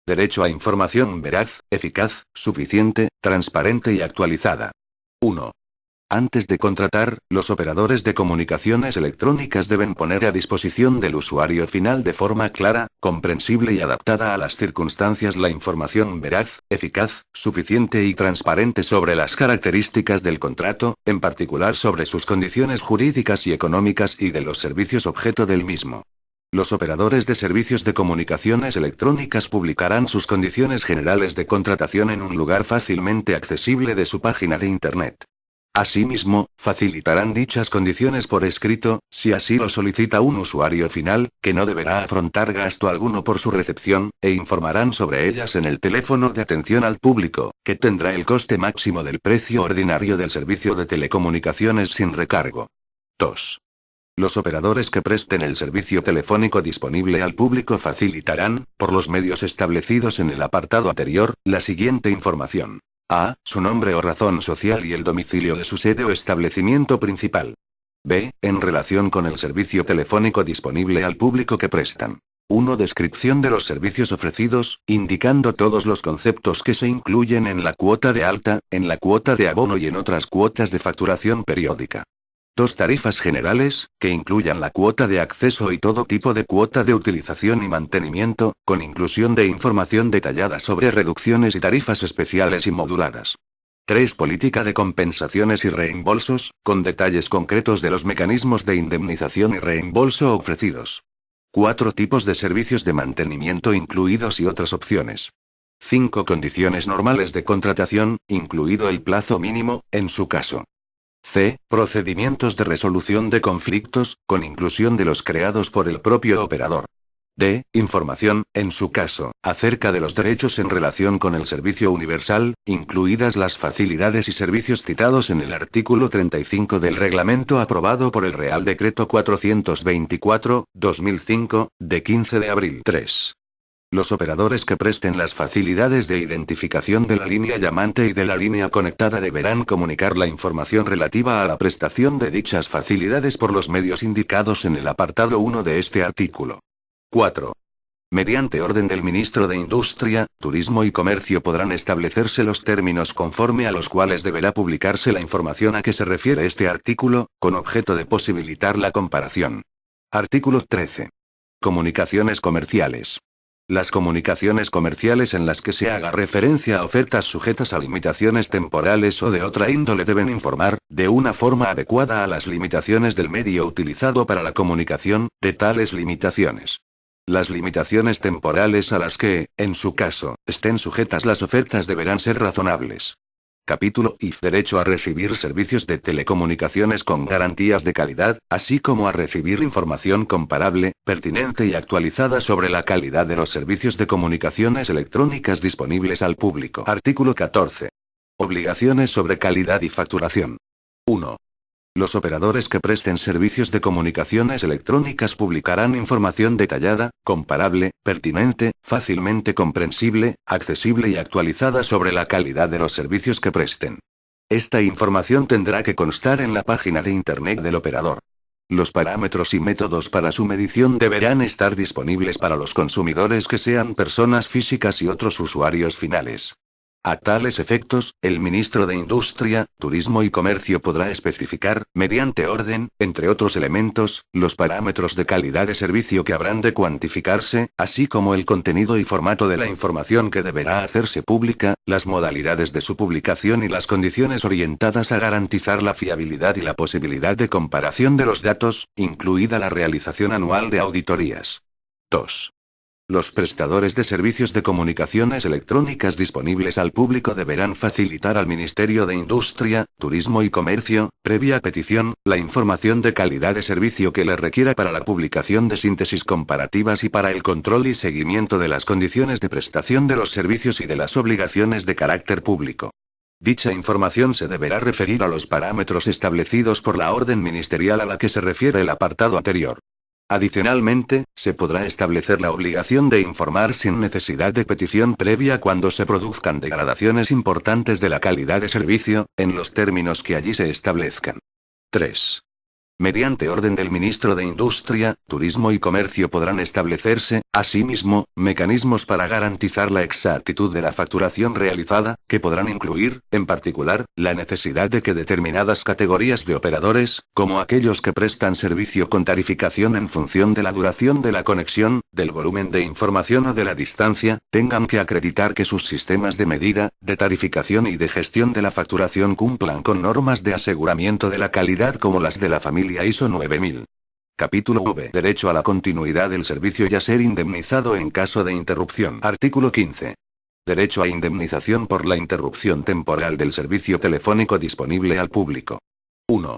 Derecho a información veraz, eficaz, suficiente, transparente y actualizada. 1. Antes de contratar, los operadores de comunicaciones electrónicas deben poner a disposición del usuario final de forma clara, comprensible y adaptada a las circunstancias la información veraz, eficaz, suficiente y transparente sobre las características del contrato, en particular sobre sus condiciones jurídicas y económicas y de los servicios objeto del mismo. Los operadores de servicios de comunicaciones electrónicas publicarán sus condiciones generales de contratación en un lugar fácilmente accesible de su página de Internet. Asimismo, facilitarán dichas condiciones por escrito, si así lo solicita un usuario final, que no deberá afrontar gasto alguno por su recepción, e informarán sobre ellas en el teléfono de atención al público, que tendrá el coste máximo del precio ordinario del servicio de telecomunicaciones sin recargo. 2. Los operadores que presten el servicio telefónico disponible al público facilitarán, por los medios establecidos en el apartado anterior, la siguiente información. A. Su nombre o razón social y el domicilio de su sede o establecimiento principal. B. En relación con el servicio telefónico disponible al público que prestan. 1. Descripción de los servicios ofrecidos, indicando todos los conceptos que se incluyen en la cuota de alta, en la cuota de abono y en otras cuotas de facturación periódica. 2. Tarifas generales, que incluyan la cuota de acceso y todo tipo de cuota de utilización y mantenimiento, con inclusión de información detallada sobre reducciones y tarifas especiales y moduladas. 3. Política de compensaciones y reembolsos, con detalles concretos de los mecanismos de indemnización y reembolso ofrecidos. 4. Tipos de servicios de mantenimiento incluidos y otras opciones. 5. Condiciones normales de contratación, incluido el plazo mínimo, en su caso. C. Procedimientos de resolución de conflictos, con inclusión de los creados por el propio operador. D. Información, en su caso, acerca de los derechos en relación con el servicio universal, incluidas las facilidades y servicios citados en el artículo 35 del reglamento aprobado por el Real Decreto 424/2005, de 15 de abril. 3. Los operadores que presten las facilidades de identificación de la línea llamante y de la línea conectada deberán comunicar la información relativa a la prestación de dichas facilidades por los medios indicados en el apartado 1 de este artículo. 4. Mediante orden del Ministro de Industria, Turismo y Comercio podrán establecerse los términos conforme a los cuales deberá publicarse la información a que se refiere este artículo, con objeto de posibilitar la comparación. Artículo 13. Comunicaciones comerciales. Las comunicaciones comerciales en las que se haga referencia a ofertas sujetas a limitaciones temporales o de otra índole deben informar, de una forma adecuada a las limitaciones del medio utilizado para la comunicación, de tales limitaciones. Las limitaciones temporales a las que, en su caso, estén sujetas las ofertas deberán ser razonables. Capítulo I. Derecho a recibir servicios de telecomunicaciones con garantías de calidad, así como a recibir información comparable, pertinente y actualizada sobre la calidad de los servicios de comunicaciones electrónicas disponibles al público. Artículo 14. Obligaciones sobre calidad y facturación. 1. Los operadores que presten servicios de comunicaciones electrónicas publicarán información detallada, comparable, pertinente, fácilmente comprensible, accesible y actualizada sobre la calidad de los servicios que presten. Esta información tendrá que constar en la página de Internet del operador. Los parámetros y métodos para su medición deberán estar disponibles para los consumidores que sean personas físicas y otros usuarios finales. A tales efectos, el ministro de Industria, Turismo y Comercio podrá especificar, mediante orden, entre otros elementos, los parámetros de calidad de servicio que habrán de cuantificarse, así como el contenido y formato de la información que deberá hacerse pública, las modalidades de su publicación y las condiciones orientadas a garantizar la fiabilidad y la posibilidad de comparación de los datos, incluida la realización anual de auditorías. 2. Los prestadores de servicios de comunicaciones electrónicas disponibles al público deberán facilitar al Ministerio de Industria, Turismo y Comercio, previa petición, la información de calidad de servicio que le requiera para la publicación de síntesis comparativas y para el control y seguimiento de las condiciones de prestación de los servicios y de las obligaciones de carácter público. Dicha información se deberá referir a los parámetros establecidos por la orden ministerial a la que se refiere el apartado anterior. Adicionalmente, se podrá establecer la obligación de informar sin necesidad de petición previa cuando se produzcan degradaciones importantes de la calidad de servicio, en los términos que allí se establezcan. 3. Mediante orden del ministro de Industria, Turismo y Comercio podrán establecerse, asimismo, mecanismos para garantizar la exactitud de la facturación realizada, que podrán incluir, en particular, la necesidad de que determinadas categorías de operadores, como aquellos que prestan servicio con tarificación en función de la duración de la conexión, del volumen de información o de la distancia, tengan que acreditar que sus sistemas de medida, de tarificación y de gestión de la facturación cumplan con normas de aseguramiento de la calidad como las de la familia ISO 9000. Capítulo V. Derecho a la continuidad del servicio y a ser indemnizado en caso de interrupción. Artículo 15. Derecho a indemnización por la interrupción temporal del servicio telefónico disponible al público. 1.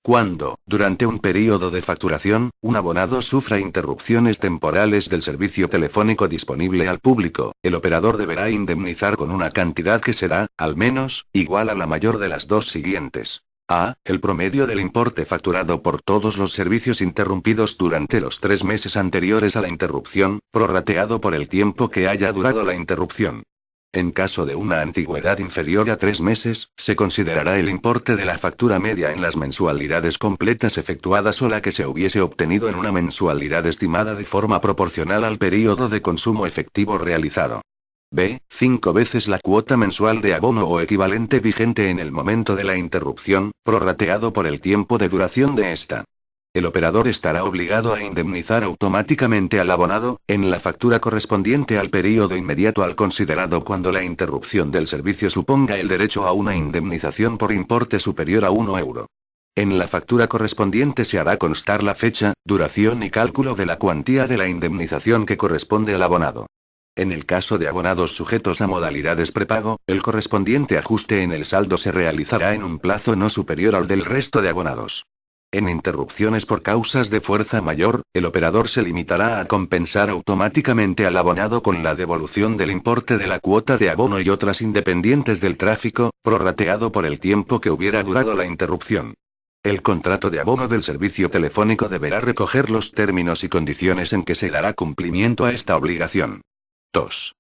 Cuando, durante un período de facturación, un abonado sufra interrupciones temporales del servicio telefónico disponible al público, el operador deberá indemnizar con una cantidad que será, al menos, igual a la mayor de las dos siguientes. A. El promedio del importe facturado por todos los servicios interrumpidos durante los 3 meses anteriores a la interrupción, prorrateado por el tiempo que haya durado la interrupción. En caso de una antigüedad inferior a 3 meses, se considerará el importe de la factura media en las mensualidades completas efectuadas o la que se hubiese obtenido en una mensualidad estimada de forma proporcional al período de consumo efectivo realizado. B. 5 veces la cuota mensual de abono o equivalente vigente en el momento de la interrupción, prorrateado por el tiempo de duración de esta. El operador estará obligado a indemnizar automáticamente al abonado, en la factura correspondiente al período inmediato al considerado cuando la interrupción del servicio suponga el derecho a una indemnización por importe superior a 1 euro. En la factura correspondiente se hará constar la fecha, duración y cálculo de la cuantía de la indemnización que corresponde al abonado. En el caso de abonados sujetos a modalidades prepago, el correspondiente ajuste en el saldo se realizará en un plazo no superior al del resto de abonados. En interrupciones por causas de fuerza mayor, el operador se limitará a compensar automáticamente al abonado con la devolución del importe de la cuota de abono y otras independientes del tráfico, prorrateado por el tiempo que hubiera durado la interrupción. El contrato de abono del servicio telefónico deberá recoger los términos y condiciones en que se dará cumplimiento a esta obligación. 2.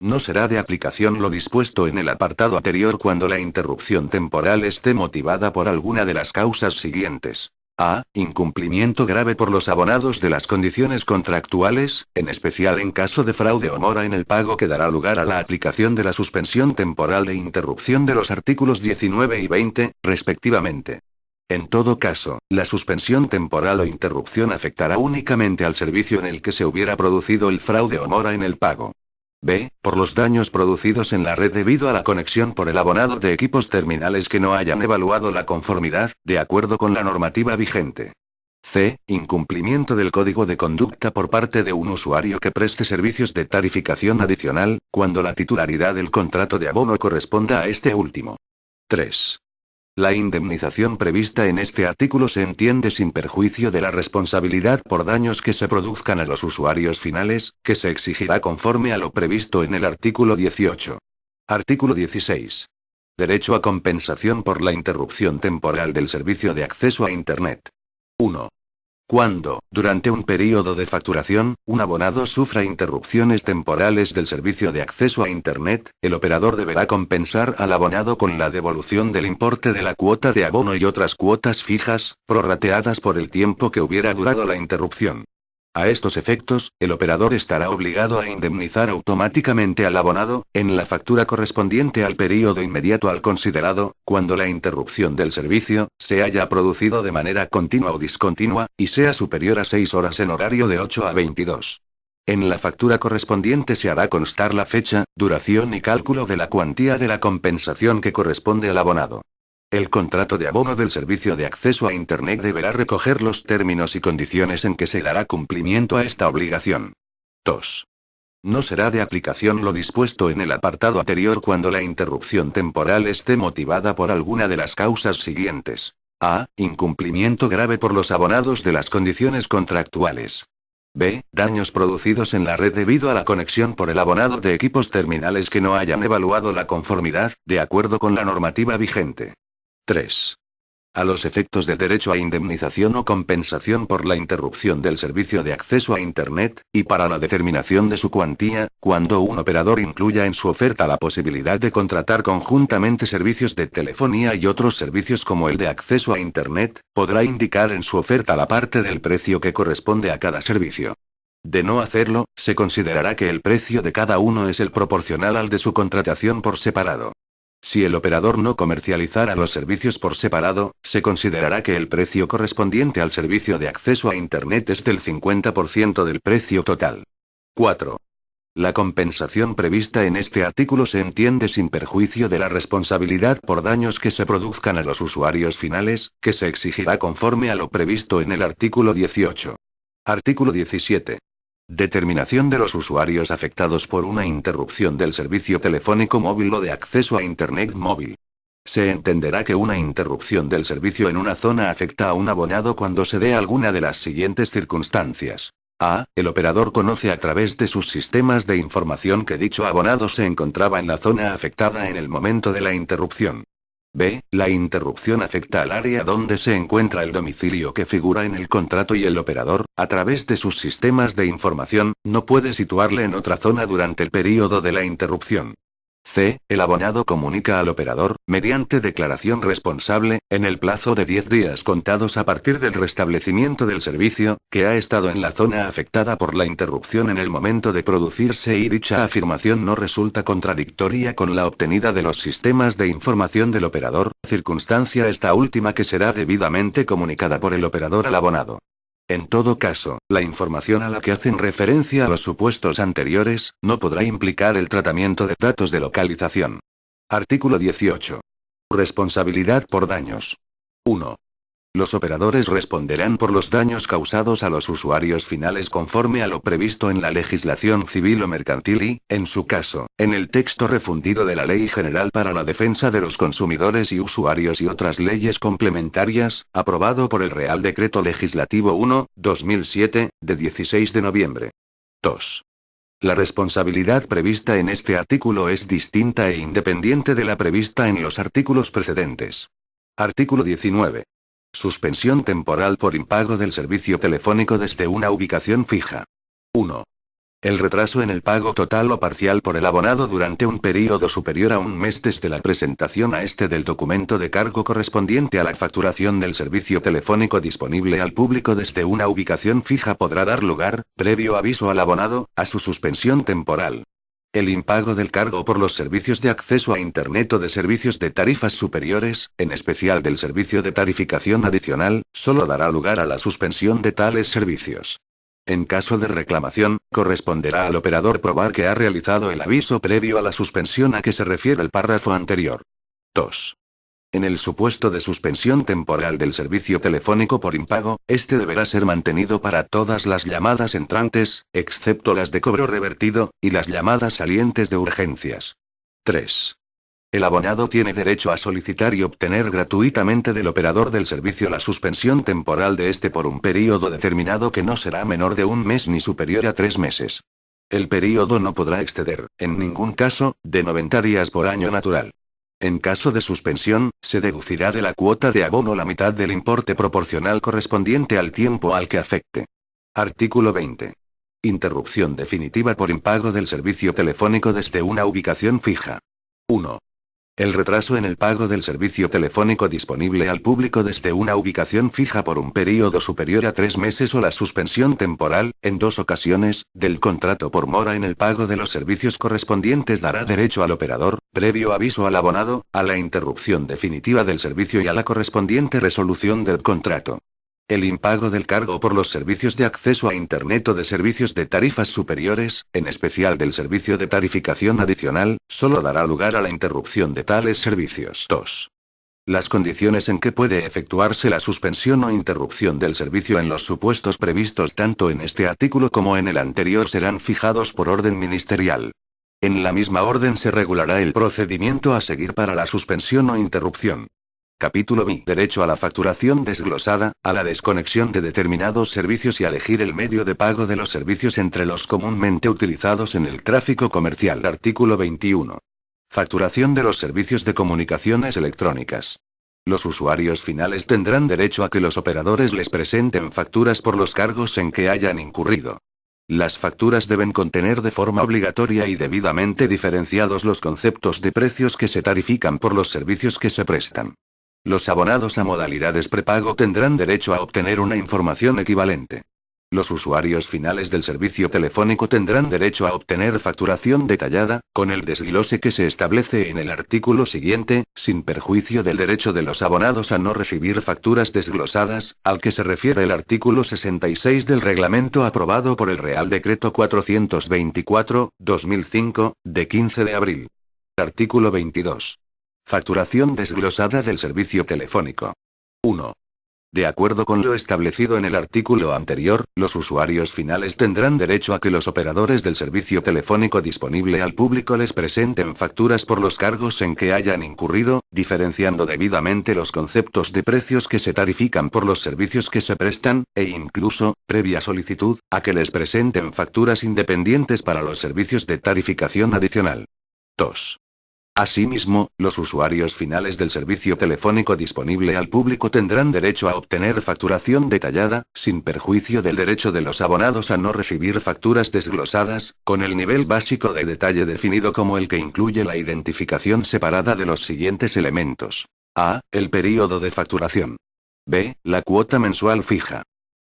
No será de aplicación lo dispuesto en el apartado anterior cuando la interrupción temporal esté motivada por alguna de las causas siguientes. A. Incumplimiento grave por los abonados de las condiciones contractuales, en especial en caso de fraude o mora en el pago que dará lugar a la aplicación de la suspensión temporal de interrupción de los artículos 19 y 20, respectivamente. En todo caso, la suspensión temporal o interrupción afectará únicamente al servicio en el que se hubiera producido el fraude o mora en el pago. B. Por los daños producidos en la red debido a la conexión por el abonado de equipos terminales que no hayan evaluado la conformidad, de acuerdo con la normativa vigente. C. Incumplimiento del código de conducta por parte de un usuario que preste servicios de tarificación adicional, cuando la titularidad del contrato de abono corresponda a este último. 3. La indemnización prevista en este artículo se entiende sin perjuicio de la responsabilidad por daños que se produzcan a los usuarios finales, que se exigirá conforme a lo previsto en el artículo 18. Artículo 16. Derecho a compensación por la interrupción temporal del servicio de acceso a Internet. 1. Cuando, durante un período de facturación, un abonado sufra interrupciones temporales del servicio de acceso a Internet, el operador deberá compensar al abonado con la devolución del importe de la cuota de abono y otras cuotas fijas, prorrateadas por el tiempo que hubiera durado la interrupción. A estos efectos, el operador estará obligado a indemnizar automáticamente al abonado, en la factura correspondiente al período inmediato al considerado, cuando la interrupción del servicio se haya producido de manera continua o discontinua, y sea superior a 6 horas en horario de 8 a 22. En la factura correspondiente se hará constar la fecha, duración y cálculo de la cuantía de la compensación que corresponde al abonado. El contrato de abono del servicio de acceso a Internet deberá recoger los términos y condiciones en que se dará cumplimiento a esta obligación. 2. No será de aplicación lo dispuesto en el apartado anterior cuando la interrupción temporal esté motivada por alguna de las causas siguientes. A. Incumplimiento grave por los abonados de las condiciones contractuales. B. Daños producidos en la red debido a la conexión por el abonado de equipos terminales que no hayan evaluado la conformidad, de acuerdo con la normativa vigente. 3. A los efectos del derecho a indemnización o compensación por la interrupción del servicio de acceso a Internet, y para la determinación de su cuantía, cuando un operador incluya en su oferta la posibilidad de contratar conjuntamente servicios de telefonía y otros servicios como el de acceso a Internet, podrá indicar en su oferta la parte del precio que corresponde a cada servicio. De no hacerlo, se considerará que el precio de cada uno es el proporcional al de su contratación por separado. Si el operador no comercializara los servicios por separado, se considerará que el precio correspondiente al servicio de acceso a Internet es del 50% del precio total. 4. La compensación prevista en este artículo se entiende sin perjuicio de la responsabilidad por daños que se produzcan a los usuarios finales, que se exigirá conforme a lo previsto en el artículo 18. Artículo 17. Determinación de los usuarios afectados por una interrupción del servicio telefónico móvil o de acceso a Internet móvil. Se entenderá que una interrupción del servicio en una zona afecta a un abonado cuando se dé alguna de las siguientes circunstancias. A. El operador conoce a través de sus sistemas de información que dicho abonado se encontraba en la zona afectada en el momento de la interrupción. B. La interrupción afecta al área donde se encuentra el domicilio que figura en el contrato y el operador, a través de sus sistemas de información, no puede situarle en otra zona durante el período de la interrupción. C. El abonado comunica al operador, mediante declaración responsable, en el plazo de 10 días contados a partir del restablecimiento del servicio, que ha estado en la zona afectada por la interrupción en el momento de producirse y dicha afirmación no resulta contradictoria con la obtenida de los sistemas de información del operador, circunstancia esta última que será debidamente comunicada por el operador al abonado. En todo caso, la información a la que hacen referencia a los supuestos anteriores, no podrá implicar el tratamiento de datos de localización. Artículo 18. Responsabilidad por daños. 1. Los operadores responderán por los daños causados a los usuarios finales conforme a lo previsto en la legislación civil o mercantil y, en su caso, en el texto refundido de la Ley General para la Defensa de los Consumidores y Usuarios y otras leyes complementarias, aprobado por el Real Decreto Legislativo 1/2007, de 16 de noviembre. 2. La responsabilidad prevista en este artículo es distinta e independiente de la prevista en los artículos precedentes. Artículo 19. Suspensión temporal por impago del servicio telefónico desde una ubicación fija. 1. El retraso en el pago total o parcial por el abonado durante un período superior a un mes desde la presentación a este del documento de cargo correspondiente a la facturación del servicio telefónico disponible al público desde una ubicación fija podrá dar lugar, previo aviso al abonado, a su suspensión temporal. El impago del cargo por los servicios de acceso a Internet o de servicios de tarifas superiores, en especial del servicio de tarificación adicional, solo dará lugar a la suspensión de tales servicios. En caso de reclamación, corresponderá al operador probar que ha realizado el aviso previo a la suspensión a que se refiere el párrafo anterior. 2. En el supuesto de suspensión temporal del servicio telefónico por impago, este deberá ser mantenido para todas las llamadas entrantes, excepto las de cobro revertido, y las llamadas salientes de urgencias. 3. El abonado tiene derecho a solicitar y obtener gratuitamente del operador del servicio la suspensión temporal de este por un período determinado que no será menor de un mes ni superior a 3 meses. El período no podrá exceder, en ningún caso, de 90 días por año natural. En caso de suspensión, se deducirá de la cuota de abono la mitad del importe proporcional correspondiente al tiempo al que afecte. Artículo 20. Interrupción definitiva por impago del servicio telefónico desde una ubicación fija. 1. El retraso en el pago del servicio telefónico disponible al público desde una ubicación fija por un período superior a 3 meses o la suspensión temporal, en 2 ocasiones, del contrato por mora en el pago de los servicios correspondientes dará derecho al operador, previo aviso al abonado, a la interrupción definitiva del servicio y a la correspondiente resolución del contrato. El impago del cargo por los servicios de acceso a Internet o de servicios de tarifas superiores, en especial del servicio de tarificación adicional, solo dará lugar a la interrupción de tales servicios. 2. Las condiciones en que puede efectuarse la suspensión o interrupción del servicio en los supuestos previstos tanto en este artículo como en el anterior serán fijados por orden ministerial. En la misma orden se regulará el procedimiento a seguir para la suspensión o interrupción. Capítulo B. Derecho a la facturación desglosada, a la desconexión de determinados servicios y a elegir el medio de pago de los servicios entre los comúnmente utilizados en el tráfico comercial. Artículo 21. Facturación de los servicios de comunicaciones electrónicas. Los usuarios finales tendrán derecho a que los operadores les presenten facturas por los cargos en que hayan incurrido. Las facturas deben contener de forma obligatoria y debidamente diferenciados los conceptos de precios que se tarifican por los servicios que se prestan. Los abonados a modalidades prepago tendrán derecho a obtener una información equivalente. Los usuarios finales del servicio telefónico tendrán derecho a obtener facturación detallada, con el desglose que se establece en el artículo siguiente, sin perjuicio del derecho de los abonados a no recibir facturas desglosadas, al que se refiere el artículo 66 del reglamento aprobado por el Real Decreto 424/2005, de 15 de abril. Artículo 22. Facturación desglosada del servicio telefónico. 1. De acuerdo con lo establecido en el artículo anterior, los usuarios finales tendrán derecho a que los operadores del servicio telefónico disponible al público les presenten facturas por los cargos en que hayan incurrido, diferenciando debidamente los conceptos de precios que se tarifican por los servicios que se prestan, e incluso, previa solicitud, a que les presenten facturas independientes para los servicios de tarificación adicional. 2. Asimismo, los usuarios finales del servicio telefónico disponible al público tendrán derecho a obtener facturación detallada, sin perjuicio del derecho de los abonados a no recibir facturas desglosadas, con el nivel básico de detalle definido como el que incluye la identificación separada de los siguientes elementos. A. El período de facturación. B. La cuota mensual fija.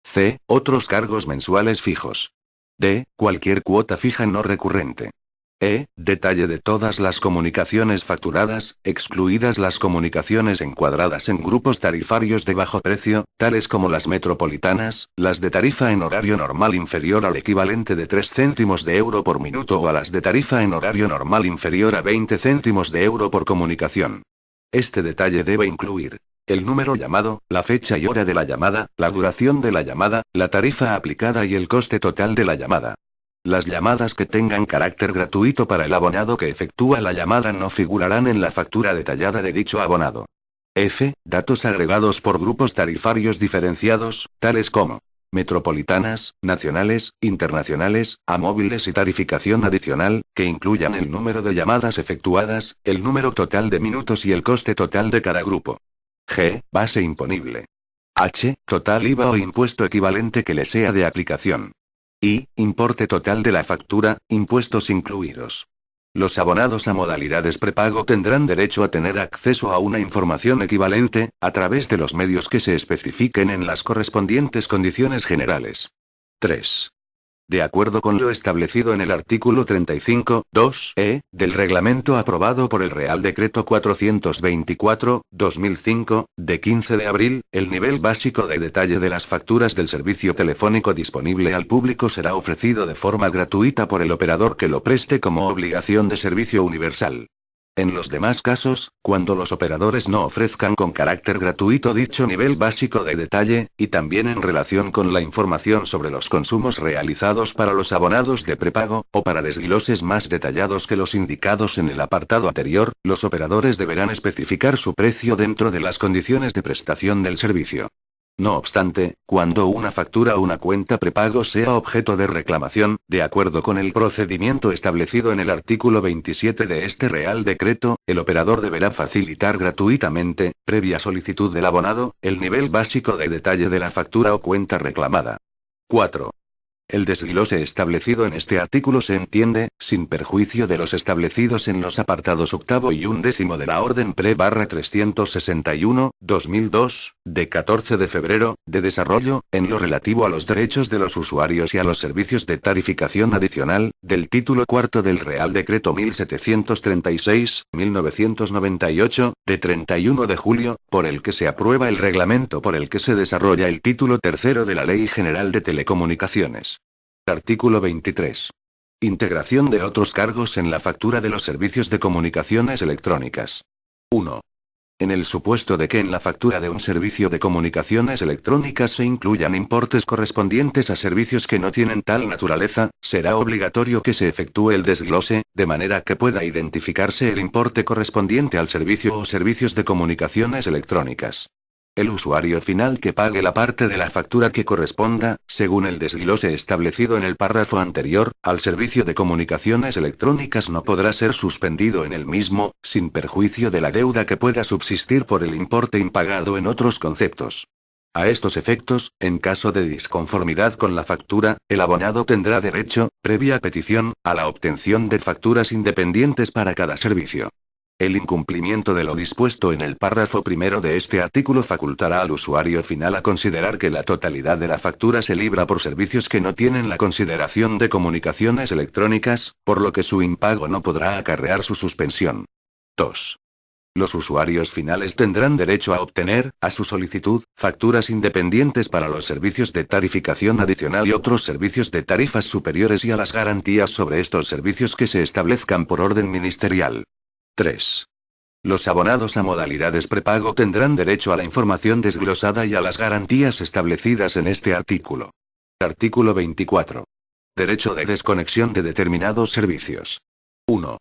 C. Otros cargos mensuales fijos. D. Cualquier cuota fija no recurrente. Detalle de todas las comunicaciones facturadas, excluidas las comunicaciones encuadradas en grupos tarifarios de bajo precio, tales como las metropolitanas, las de tarifa en horario normal inferior al equivalente de 3 céntimos de euro por minuto o a las de tarifa en horario normal inferior a 20 céntimos de euro por comunicación. Este detalle debe incluir el número llamado, la fecha y hora de la llamada, la duración de la llamada, la tarifa aplicada y el coste total de la llamada. Las llamadas que tengan carácter gratuito para el abonado que efectúa la llamada no figurarán en la factura detallada de dicho abonado. F. Datos agregados por grupos tarifarios diferenciados, tales como metropolitanas, nacionales, internacionales, a móviles y tarificación adicional, que incluyan el número de llamadas efectuadas, el número total de minutos y el coste total de cada grupo. G. Base imponible. H. Total IVA o impuesto equivalente que le sea de aplicación. I. Importe total de la factura, impuestos incluidos. Los abonados a modalidades prepago tendrán derecho a tener acceso a una información equivalente, a través de los medios que se especifiquen en las correspondientes condiciones generales. 3. De acuerdo con lo establecido en el artículo 35, 2e, del reglamento aprobado por el Real Decreto 424/2005, de 15 de abril, el nivel básico de detalle de las facturas del servicio telefónico disponible al público será ofrecido de forma gratuita por el operador que lo preste como obligación de servicio universal. En los demás casos, cuando los operadores no ofrezcan con carácter gratuito dicho nivel básico de detalle, y también en relación con la información sobre los consumos realizados para los abonados de prepago, o para desgloses más detallados que los indicados en el apartado anterior, los operadores deberán especificar su precio dentro de las condiciones de prestación del servicio. No obstante, cuando una factura o una cuenta prepago sea objeto de reclamación, de acuerdo con el procedimiento establecido en el artículo 27 de este Real Decreto, el operador deberá facilitar gratuitamente, previa solicitud del abonado, el nivel básico de detalle de la factura o cuenta reclamada. 4. El desglose establecido en este artículo se entiende, sin perjuicio de los establecidos en los apartados octavo y undécimo de la Orden Pre-361/2002, de 14 de febrero, de desarrollo, en lo relativo a los derechos de los usuarios y a los servicios de tarificación adicional, del título cuarto del Real Decreto 1736/1998, de 31 de julio, por el que se aprueba el reglamento por el que se desarrolla el título tercero de la Ley General de Telecomunicaciones. Artículo 23. Integración de otros cargos en la factura de los servicios de comunicaciones electrónicas. 1. En el supuesto de que en la factura de un servicio de comunicaciones electrónicas se incluyan importes correspondientes a servicios que no tienen tal naturaleza, será obligatorio que se efectúe el desglose, de manera que pueda identificarse el importe correspondiente al servicio o servicios de comunicaciones electrónicas. El usuario final que pague la parte de la factura que corresponda, según el desglose establecido en el párrafo anterior, al servicio de comunicaciones electrónicas no podrá ser suspendido en el mismo, sin perjuicio de la deuda que pueda subsistir por el importe impagado en otros conceptos. A estos efectos, en caso de disconformidad con la factura, el abonado tendrá derecho, previa petición, a la obtención de facturas independientes para cada servicio. El incumplimiento de lo dispuesto en el párrafo primero de este artículo facultará al usuario final a considerar que la totalidad de la factura se libra por servicios que no tienen la consideración de comunicaciones electrónicas, por lo que su impago no podrá acarrear su suspensión. 2. Los usuarios finales tendrán derecho a obtener, a su solicitud, facturas independientes para los servicios de tarificación adicional y otros servicios de tarifas superiores y a las garantías sobre estos servicios que se establezcan por orden ministerial. 3. Los abonados a modalidades prepago tendrán derecho a la información desglosada y a las garantías establecidas en este artículo. Artículo 24. Derecho de desconexión de determinados servicios. 1.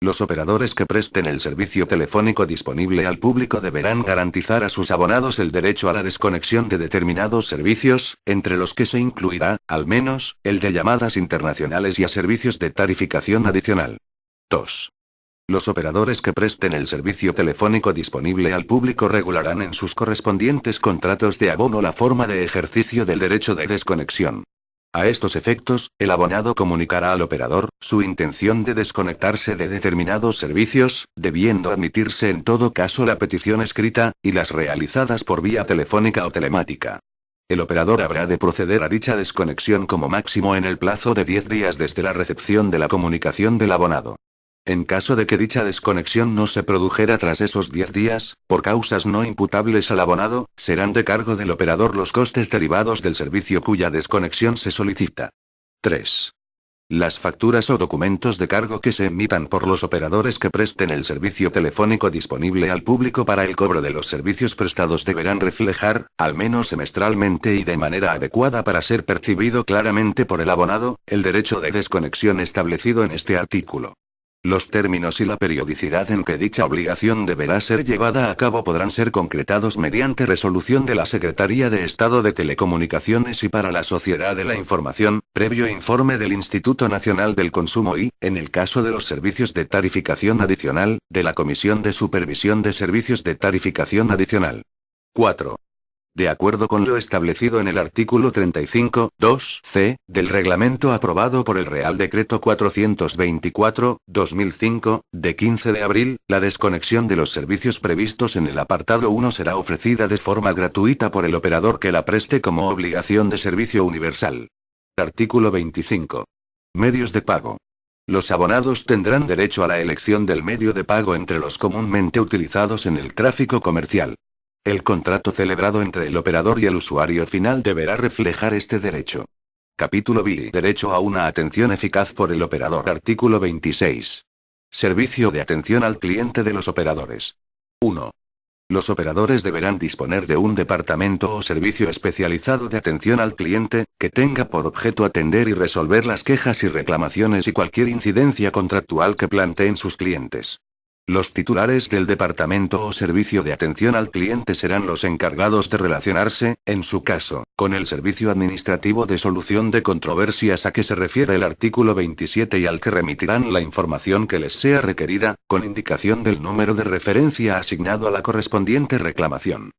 Los operadores que presten el servicio telefónico disponible al público deberán garantizar a sus abonados el derecho a la desconexión de determinados servicios, entre los que se incluirá, al menos, el de llamadas internacionales y a servicios de tarificación adicional. 2. Los operadores que presten el servicio telefónico disponible al público regularán en sus correspondientes contratos de abono la forma de ejercicio del derecho de desconexión. A estos efectos, el abonado comunicará al operador su intención de desconectarse de determinados servicios, debiendo admitirse en todo caso la petición escrita, y las realizadas por vía telefónica o telemática. El operador habrá de proceder a dicha desconexión como máximo en el plazo de 10 días desde la recepción de la comunicación del abonado. En caso de que dicha desconexión no se produjera tras esos 10 días, por causas no imputables al abonado, serán de cargo del operador los costes derivados del servicio cuya desconexión se solicita. 3. Las facturas o documentos de cargo que se emitan por los operadores que presten el servicio telefónico disponible al público para el cobro de los servicios prestados deberán reflejar, al menos semestralmente y de manera adecuada para ser percibido claramente por el abonado, el derecho de desconexión establecido en este artículo. Los términos y la periodicidad en que dicha obligación deberá ser llevada a cabo podrán ser concretados mediante resolución de la Secretaría de Estado de Telecomunicaciones y para la Sociedad de la Información, previo informe del Instituto Nacional del Consumo y, en el caso de los servicios de tarificación adicional, de la Comisión de Supervisión de Servicios de Tarificación Adicional. 4. De acuerdo con lo establecido en el artículo 35(2)(c) del reglamento aprobado por el Real Decreto 424/2005, de 15 de abril, la desconexión de los servicios previstos en el apartado 1 será ofrecida de forma gratuita por el operador que la preste como obligación de servicio universal. Artículo 25. Medios de pago. Los abonados tendrán derecho a la elección del medio de pago entre los comúnmente utilizados en el tráfico comercial. El contrato celebrado entre el operador y el usuario final deberá reflejar este derecho. Capítulo B. Derecho a una atención eficaz por el operador. Artículo 26. Servicio de atención al cliente de los operadores. 1. Los operadores deberán disponer de un departamento o servicio especializado de atención al cliente, que tenga por objeto atender y resolver las quejas y reclamaciones y cualquier incidencia contractual que planteen sus clientes. Los titulares del departamento o servicio de atención al cliente serán los encargados de relacionarse, en su caso, con el servicio administrativo de solución de controversias a que se refiere el artículo 27 y al que remitirán la información que les sea requerida, con indicación del número de referencia asignado a la correspondiente reclamación.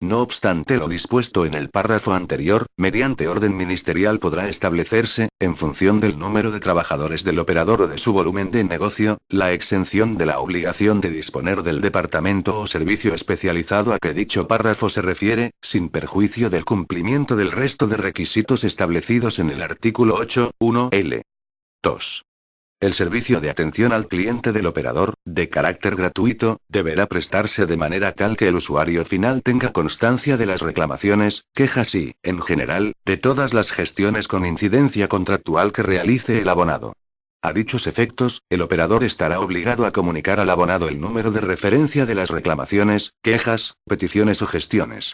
No obstante lo dispuesto en el párrafo anterior, mediante orden ministerial podrá establecerse, en función del número de trabajadores del operador o de su volumen de negocio, la exención de la obligación de disponer del departamento o servicio especializado a que dicho párrafo se refiere, sin perjuicio del cumplimiento del resto de requisitos establecidos en el artículo 8.1 L. 2. El servicio de atención al cliente del operador, de carácter gratuito, deberá prestarse de manera tal que el usuario final tenga constancia de las reclamaciones, quejas y, en general, de todas las gestiones con incidencia contractual que realice el abonado. A dichos efectos, el operador estará obligado a comunicar al abonado el número de referencia de las reclamaciones, quejas, peticiones o gestiones.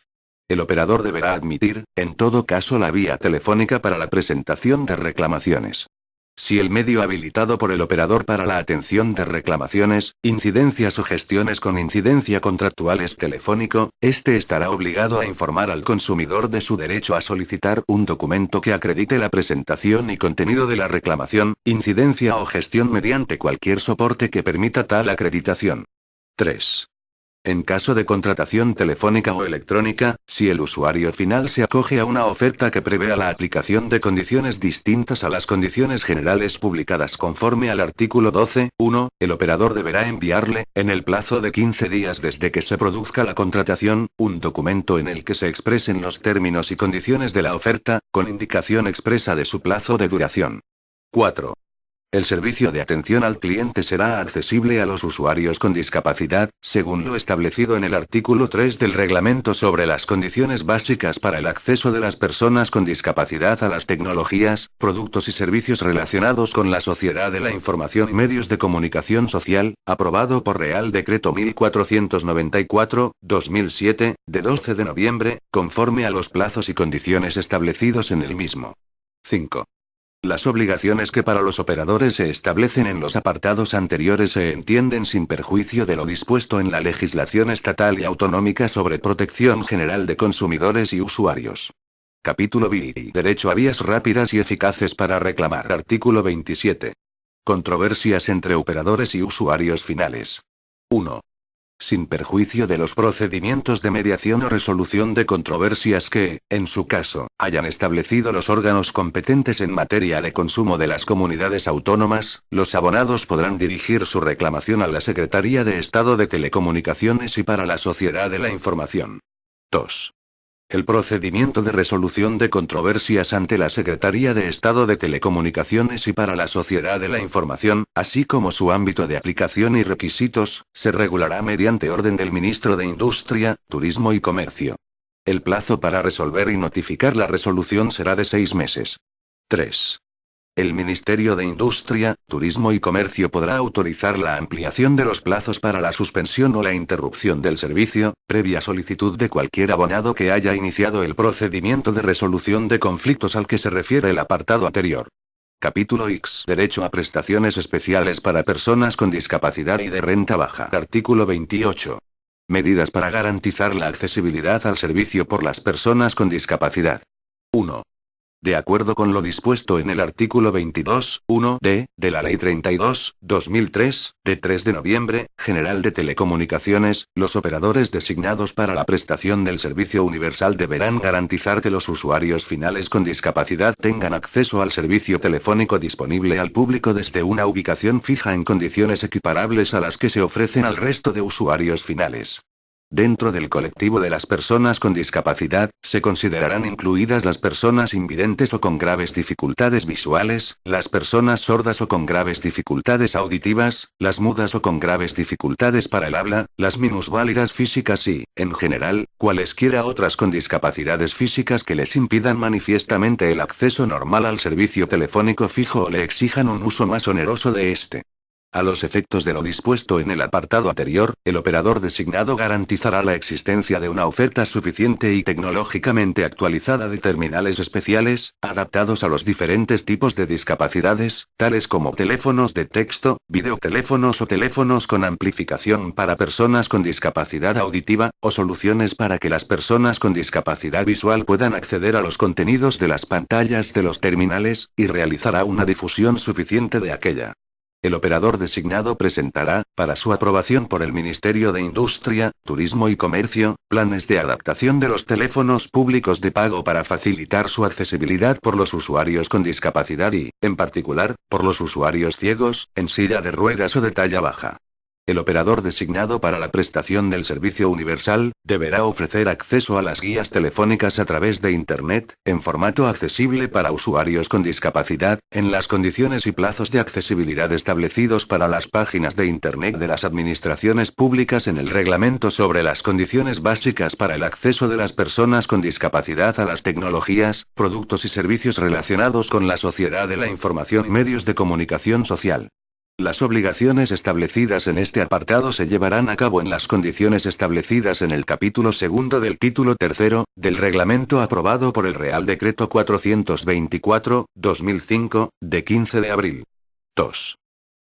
El operador deberá admitir, en todo caso, la vía telefónica para la presentación de reclamaciones. Si el medio habilitado por el operador para la atención de reclamaciones, incidencias o gestiones con incidencia contractual es telefónico, éste estará obligado a informar al consumidor de su derecho a solicitar un documento que acredite la presentación y contenido de la reclamación, incidencia o gestión mediante cualquier soporte que permita tal acreditación. 3. En caso de contratación telefónica o electrónica, si el usuario final se acoge a una oferta que prevea la aplicación de condiciones distintas a las condiciones generales publicadas conforme al artículo 12.1, el operador deberá enviarle, en el plazo de 15 días desde que se produzca la contratación, un documento en el que se expresen los términos y condiciones de la oferta, con indicación expresa de su plazo de duración. 4. El servicio de atención al cliente será accesible a los usuarios con discapacidad, según lo establecido en el artículo 3 del Reglamento sobre las condiciones básicas para el acceso de las personas con discapacidad a las tecnologías, productos y servicios relacionados con la sociedad de la información y medios de comunicación social, aprobado por Real Decreto 1494/2007, de 12 de noviembre, conforme a los plazos y condiciones establecidos en el mismo. 5. Las obligaciones que para los operadores se establecen en los apartados anteriores se entienden sin perjuicio de lo dispuesto en la legislación estatal y autonómica sobre protección general de consumidores y usuarios. Capítulo B. Derecho a vías rápidas y eficaces para reclamar. Artículo 27. Controversias entre operadores y usuarios finales. 1. Sin perjuicio de los procedimientos de mediación o resolución de controversias que, en su caso, hayan establecido los órganos competentes en materia de consumo de las comunidades autónomas, los abonados podrán dirigir su reclamación a la Secretaría de Estado de Telecomunicaciones y para la Sociedad de la Información. 2. El procedimiento de resolución de controversias ante la Secretaría de Estado de Telecomunicaciones y para la Sociedad de la Información, así como su ámbito de aplicación y requisitos, se regulará mediante orden del Ministro de Industria, Turismo y Comercio. El plazo para resolver y notificar la resolución será de 6 meses. 3. El Ministerio de Industria, Turismo y Comercio podrá autorizar la ampliación de los plazos para la suspensión o la interrupción del servicio, previa solicitud de cualquier abonado que haya iniciado el procedimiento de resolución de conflictos al que se refiere el apartado anterior. Capítulo X. Derecho a prestaciones especiales para personas con discapacidad y de renta baja. Artículo 28. Medidas para garantizar la accesibilidad al servicio por las personas con discapacidad. 1. De acuerdo con lo dispuesto en el artículo 22.1d, de la Ley 32/2003, de 3 de noviembre, General de Telecomunicaciones, los operadores designados para la prestación del servicio universal deberán garantizar que los usuarios finales con discapacidad tengan acceso al servicio telefónico disponible al público desde una ubicación fija en condiciones equiparables a las que se ofrecen al resto de usuarios finales. Dentro del colectivo de las personas con discapacidad, se considerarán incluidas las personas invidentes o con graves dificultades visuales, las personas sordas o con graves dificultades auditivas, las mudas o con graves dificultades para el habla, las minusválidas físicas y, en general, cualesquiera otras con discapacidades físicas que les impidan manifiestamente el acceso normal al servicio telefónico fijo o le exijan un uso más oneroso de este. A los efectos de lo dispuesto en el apartado anterior, el operador designado garantizará la existencia de una oferta suficiente y tecnológicamente actualizada de terminales especiales, adaptados a los diferentes tipos de discapacidades, tales como teléfonos de texto, videoteléfonos o teléfonos con amplificación para personas con discapacidad auditiva, o soluciones para que las personas con discapacidad visual puedan acceder a los contenidos de las pantallas de los terminales, y realizará una difusión suficiente de aquella. El operador designado presentará, para su aprobación por el Ministerio de Industria, Turismo y Comercio, planes de adaptación de los teléfonos públicos de pago para facilitar su accesibilidad por los usuarios con discapacidad y, en particular, por los usuarios ciegos, en silla de ruedas o de talla baja. El operador designado para la prestación del servicio universal, deberá ofrecer acceso a las guías telefónicas a través de Internet, en formato accesible para usuarios con discapacidad, en las condiciones y plazos de accesibilidad establecidos para las páginas de Internet de las administraciones públicas en el Reglamento sobre las condiciones básicas para el acceso de las personas con discapacidad a las tecnologías, productos y servicios relacionados con la sociedad de la información y medios de comunicación social. Las obligaciones establecidas en este apartado se llevarán a cabo en las condiciones establecidas en el capítulo segundo del título tercero, del reglamento aprobado por el Real Decreto 424/2005, de 15 de abril. 2.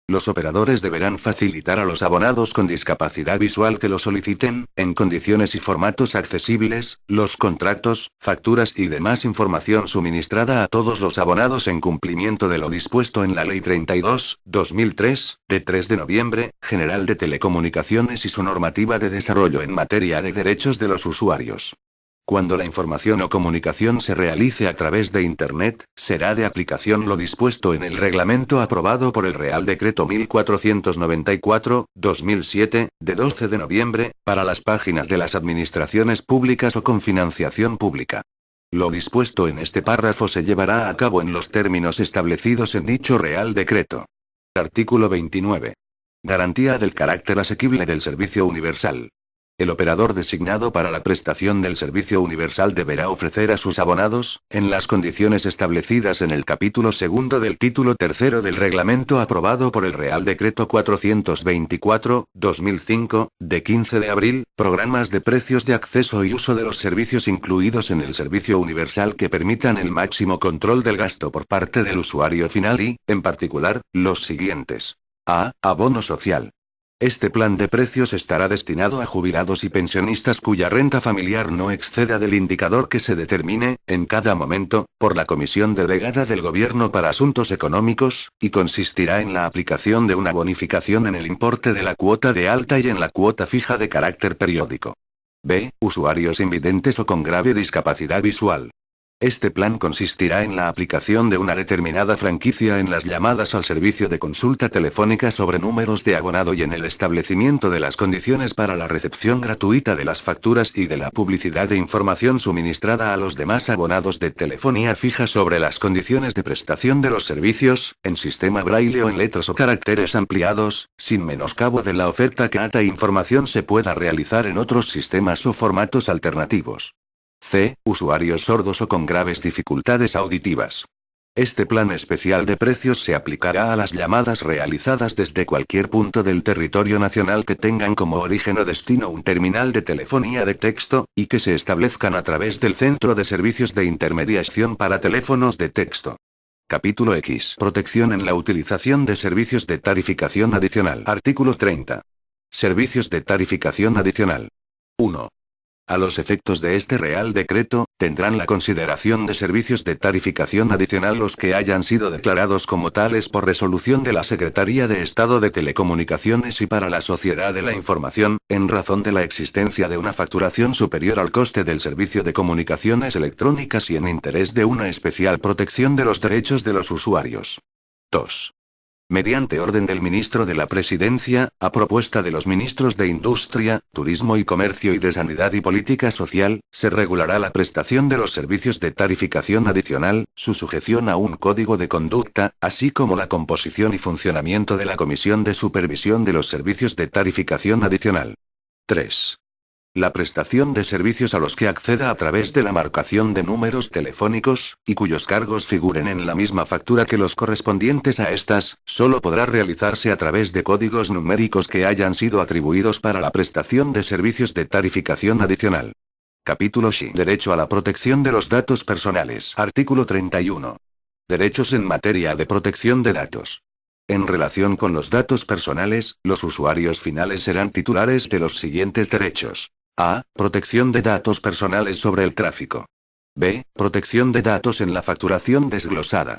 Los operadores deberán facilitar a los abonados con discapacidad visual que lo soliciten, en condiciones y formatos accesibles, los contratos, facturas y demás información suministrada a todos los abonados en cumplimiento de lo dispuesto en la Ley 32/2003, de 3 de noviembre, General de Telecomunicaciones y su normativa de desarrollo en materia de derechos de los usuarios. Cuando la información o comunicación se realice a través de Internet, será de aplicación lo dispuesto en el reglamento aprobado por el Real Decreto 1494/2007, de 12 de noviembre, para las páginas de las administraciones públicas o con financiación pública. Lo dispuesto en este párrafo se llevará a cabo en los términos establecidos en dicho Real Decreto. Artículo 29. Garantía del carácter asequible del servicio universal. El operador designado para la prestación del servicio universal deberá ofrecer a sus abonados, en las condiciones establecidas en el capítulo segundo del título tercero del reglamento aprobado por el Real Decreto 424/2005, de 15 de abril, programas de precios de acceso y uso de los servicios incluidos en el servicio universal que permitan el máximo control del gasto por parte del usuario final y, en particular, los siguientes. A. Abono social. Este plan de precios estará destinado a jubilados y pensionistas cuya renta familiar no exceda del indicador que se determine, en cada momento, por la Comisión Delegada del Gobierno para Asuntos Económicos, y consistirá en la aplicación de una bonificación en el importe de la cuota de alta y en la cuota fija de carácter periódico. B. Usuarios invidentes o con grave discapacidad visual. Este plan consistirá en la aplicación de una determinada franquicia en las llamadas al servicio de consulta telefónica sobre números de abonado y en el establecimiento de las condiciones para la recepción gratuita de las facturas y de la publicidad de información suministrada a los demás abonados de telefonía fija sobre las condiciones de prestación de los servicios, en sistema braille o en letras o caracteres ampliados, sin menoscabo de la oferta que ata información se pueda realizar en otros sistemas o formatos alternativos. C. Usuarios sordos o con graves dificultades auditivas. Este plan especial de precios se aplicará a las llamadas realizadas desde cualquier punto del territorio nacional que tengan como origen o destino un terminal de telefonía de texto, y que se establezcan a través del Centro de Servicios de Intermediación para Teléfonos de Texto. Capítulo X. Protección en la utilización de servicios de tarificación adicional. Artículo 30. Servicios de tarificación adicional. 1. A los efectos de este Real Decreto, tendrán la consideración de servicios de tarificación adicional los que hayan sido declarados como tales por resolución de la Secretaría de Estado de Telecomunicaciones y para la Sociedad de la Información, en razón de la existencia de una facturación superior al coste del servicio de comunicaciones electrónicas y en interés de una especial protección de los derechos de los usuarios. 2. Mediante orden del Ministro de la Presidencia, a propuesta de los Ministros de Industria, Turismo y Comercio y de Sanidad y Política Social, se regulará la prestación de los servicios de tarificación adicional, su sujeción a un código de conducta, así como la composición y funcionamiento de la Comisión de Supervisión de los Servicios de Tarificación Adicional. 3. La prestación de servicios a los que acceda a través de la marcación de números telefónicos, y cuyos cargos figuren en la misma factura que los correspondientes a estas, solo podrá realizarse a través de códigos numéricos que hayan sido atribuidos para la prestación de servicios de tarificación adicional. Capítulo X. Derecho a la protección de los datos personales. Artículo 31. Derechos en materia de protección de datos. En relación con los datos personales, los usuarios finales serán titulares de los siguientes derechos. A. Protección de datos personales sobre el tráfico. B. Protección de datos en la facturación desglosada.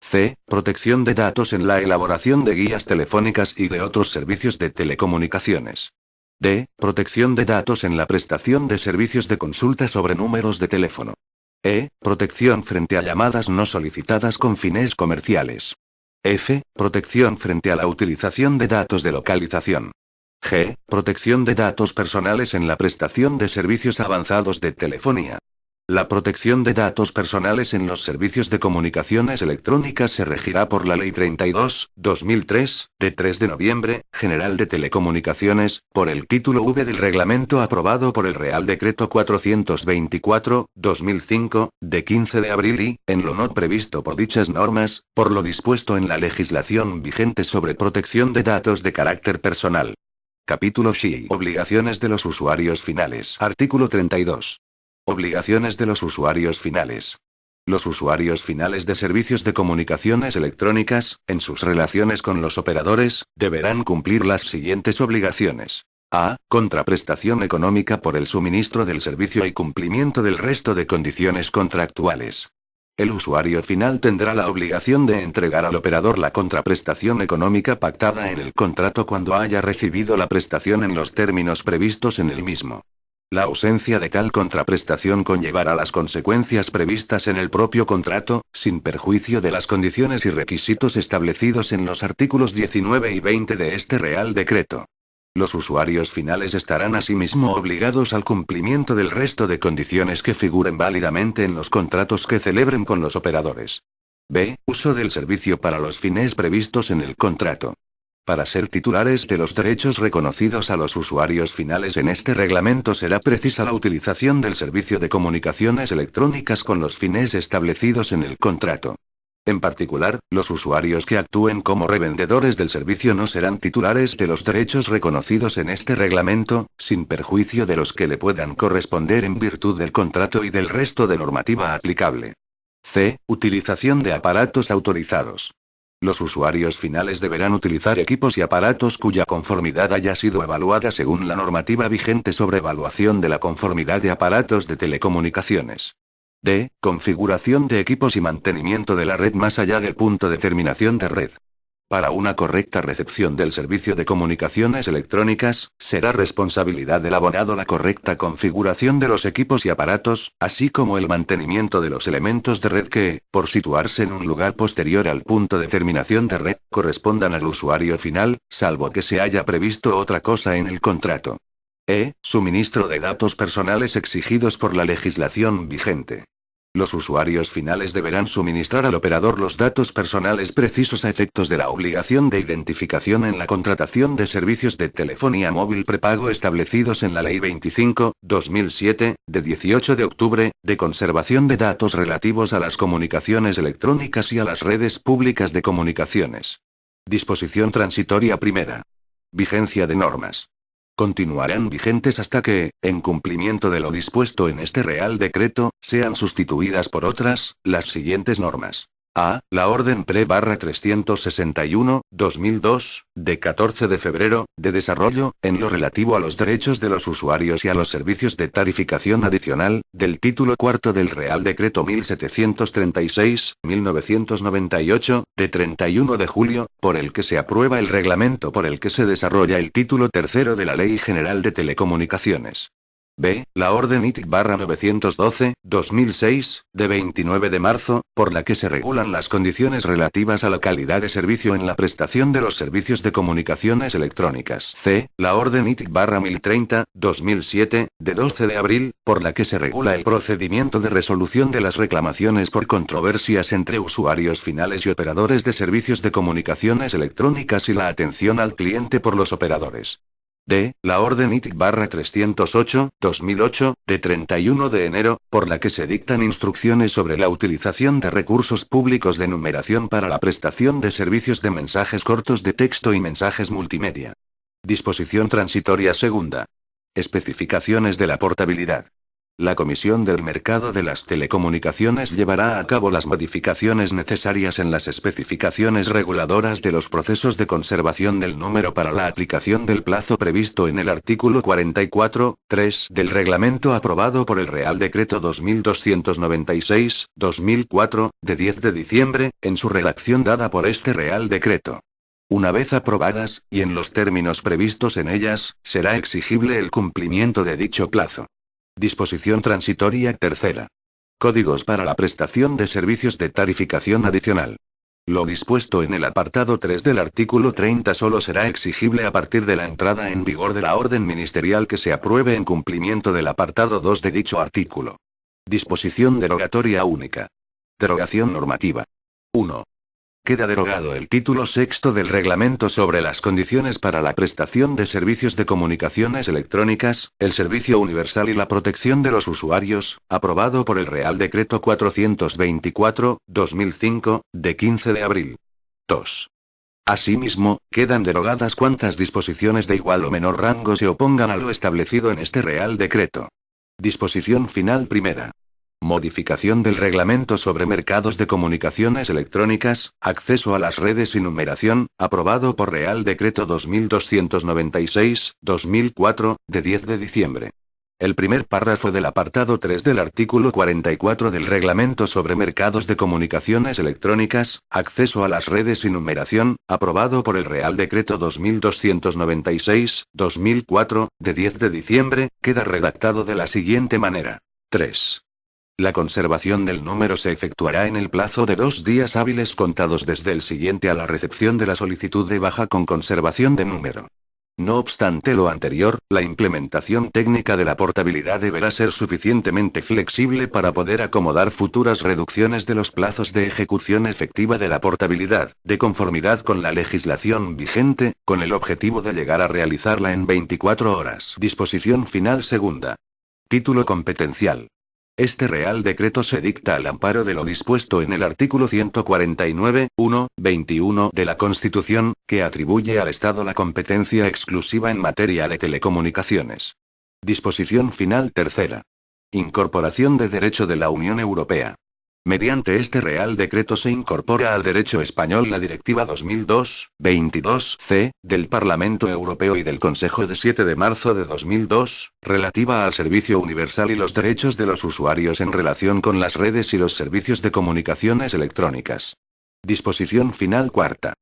C. Protección de datos en la elaboración de guías telefónicas y de otros servicios de telecomunicaciones. D. Protección de datos en la prestación de servicios de consulta sobre números de teléfono. E. Protección frente a llamadas no solicitadas con fines comerciales. F. Protección frente a la utilización de datos de localización. G. Protección de datos personales en la prestación de servicios avanzados de telefonía. La protección de datos personales en los servicios de comunicaciones electrónicas se regirá por la Ley 32/2003, de 3 de noviembre, General de Telecomunicaciones, por el título V del reglamento aprobado por el Real Decreto 424/2005, de 15 de abril y, en lo no previsto por dichas normas, por lo dispuesto en la legislación vigente sobre protección de datos de carácter personal. Capítulo XI. Obligaciones de los usuarios finales. Artículo 32. Obligaciones de los usuarios finales. Los usuarios finales de servicios de comunicaciones electrónicas, en sus relaciones con los operadores, deberán cumplir las siguientes obligaciones. A. Contraprestación económica por el suministro del servicio y cumplimiento del resto de condiciones contractuales. El usuario final tendrá la obligación de entregar al operador la contraprestación económica pactada en el contrato cuando haya recibido la prestación en los términos previstos en el mismo. La ausencia de tal contraprestación conllevará las consecuencias previstas en el propio contrato, sin perjuicio de las condiciones y requisitos establecidos en los artículos 19 y 20 de este Real Decreto. Los usuarios finales estarán asimismo obligados al cumplimiento del resto de condiciones que figuren válidamente en los contratos que celebren con los operadores. B. Uso del servicio para los fines previstos en el contrato. Para ser titulares de los derechos reconocidos a los usuarios finales en este reglamento será precisa la utilización del servicio de comunicaciones electrónicas con los fines establecidos en el contrato. En particular, los usuarios que actúen como revendedores del servicio no serán titulares de los derechos reconocidos en este reglamento, sin perjuicio de los que le puedan corresponder en virtud del contrato y del resto de normativa aplicable. C. Utilización de aparatos autorizados. Los usuarios finales deberán utilizar equipos y aparatos cuya conformidad haya sido evaluada según la normativa vigente sobre evaluación de la conformidad de aparatos de telecomunicaciones. D. Configuración de equipos y mantenimiento de la red más allá del punto de terminación de red. Para una correcta recepción del servicio de comunicaciones electrónicas, será responsabilidad del abonado la correcta configuración de los equipos y aparatos, así como el mantenimiento de los elementos de red que, por situarse en un lugar posterior al punto de terminación de red, correspondan al usuario final, salvo que se haya previsto otra cosa en el contrato. E. Suministro de datos personales exigidos por la legislación vigente. Los usuarios finales deberán suministrar al operador los datos personales precisos a efectos de la obligación de identificación en la contratación de servicios de telefonía móvil prepago establecidos en la Ley 25/2007, de 18 de octubre, de conservación de datos relativos a las comunicaciones electrónicas y a las redes públicas de comunicaciones. Disposición transitoria primera. Vigencia de normas. Continuarán vigentes hasta que, en cumplimiento de lo dispuesto en este Real Decreto, sean sustituidas por otras, las siguientes normas. A. La Orden Pre/361/2002, de 14 de febrero, de desarrollo, en lo relativo a los derechos de los usuarios y a los servicios de tarificación adicional, del título cuarto del Real Decreto 1736/1998, de 31 de julio, por el que se aprueba el reglamento por el que se desarrolla el título tercero de la Ley General de Telecomunicaciones. B. La Orden ITIC/912/2006, de 29 de marzo, por la que se regulan las condiciones relativas a la calidad de servicio en la prestación de los servicios de comunicaciones electrónicas. C. La Orden ITIC/1030/2007, de 12 de abril, por la que se regula el procedimiento de resolución de las reclamaciones por controversias entre usuarios finales y operadores de servicios de comunicaciones electrónicas y la atención al cliente por los operadores. D. La Orden ITIC/308/2008, de 31 de enero, por la que se dictan instrucciones sobre la utilización de recursos públicos de numeración para la prestación de servicios de mensajes cortos de texto y mensajes multimedia. Disposición transitoria segunda. Especificaciones de la portabilidad. La Comisión del Mercado de las Telecomunicaciones llevará a cabo las modificaciones necesarias en las especificaciones reguladoras de los procesos de conservación del número para la aplicación del plazo previsto en el artículo 44.3 del reglamento aprobado por el Real Decreto 2296/2004, de 10 de diciembre, en su redacción dada por este Real Decreto. Una vez aprobadas, y en los términos previstos en ellas, será exigible el cumplimiento de dicho plazo. Disposición transitoria tercera. Códigos para la prestación de servicios de tarificación adicional. Lo dispuesto en el apartado 3 del artículo 30 solo será exigible a partir de la entrada en vigor de la orden ministerial que se apruebe en cumplimiento del apartado 2 de dicho artículo. Disposición derogatoria única. Derogación normativa. 1. Queda derogado el título sexto del Reglamento sobre las condiciones para la prestación de servicios de comunicaciones electrónicas, el servicio universal y la protección de los usuarios, aprobado por el Real Decreto 424/2005, de 15 de abril. 2. Asimismo, quedan derogadas cuantas disposiciones de igual o menor rango se opongan a lo establecido en este Real Decreto. Disposición final primera. Modificación del Reglamento sobre Mercados de Comunicaciones Electrónicas, Acceso a las Redes y Numeración, aprobado por Real Decreto 2296/2004, de 10 de diciembre. El primer párrafo del apartado 3 del artículo 44 del Reglamento sobre Mercados de Comunicaciones Electrónicas, Acceso a las Redes y Numeración, aprobado por el Real Decreto 2296/2004, de 10 de diciembre, queda redactado de la siguiente manera. 3. La conservación del número se efectuará en el plazo de 2 días hábiles contados desde el siguiente a la recepción de la solicitud de baja con conservación de número. No obstante lo anterior, la implementación técnica de la portabilidad deberá ser suficientemente flexible para poder acomodar futuras reducciones de los plazos de ejecución efectiva de la portabilidad, de conformidad con la legislación vigente, con el objetivo de llegar a realizarla en 24 horas. Disposición final segunda. Título competencial. Este Real Decreto se dicta al amparo de lo dispuesto en el artículo 149.1.21 de la Constitución, que atribuye al Estado la competencia exclusiva en materia de telecomunicaciones. Disposición final tercera. Incorporación de derecho de la Unión Europea. Mediante este Real Decreto se incorpora al derecho español la Directiva 2002/22/C, del Parlamento Europeo y del Consejo de 7 de marzo de 2002, relativa al servicio universal y los derechos de los usuarios en relación con las redes y los servicios de comunicaciones electrónicas. Disposición final cuarta.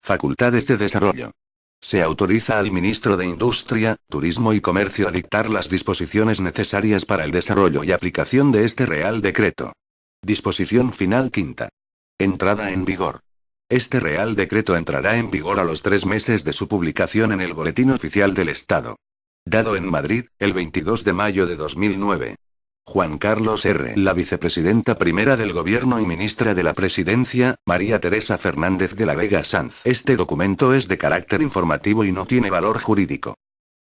Facultades de desarrollo. Se autoriza al Ministro de Industria, Turismo y Comercio a dictar las disposiciones necesarias para el desarrollo y aplicación de este Real Decreto. Disposición final quinta. Entrada en vigor. Este Real Decreto entrará en vigor a los 3 meses de su publicación en el Boletín Oficial del Estado. Dado en Madrid, el 22 de mayo de 2009. Juan Carlos R. La vicepresidenta primera del Gobierno y ministra de la Presidencia, María Teresa Fernández de la Vega Sanz. Este documento es de carácter informativo y no tiene valor jurídico.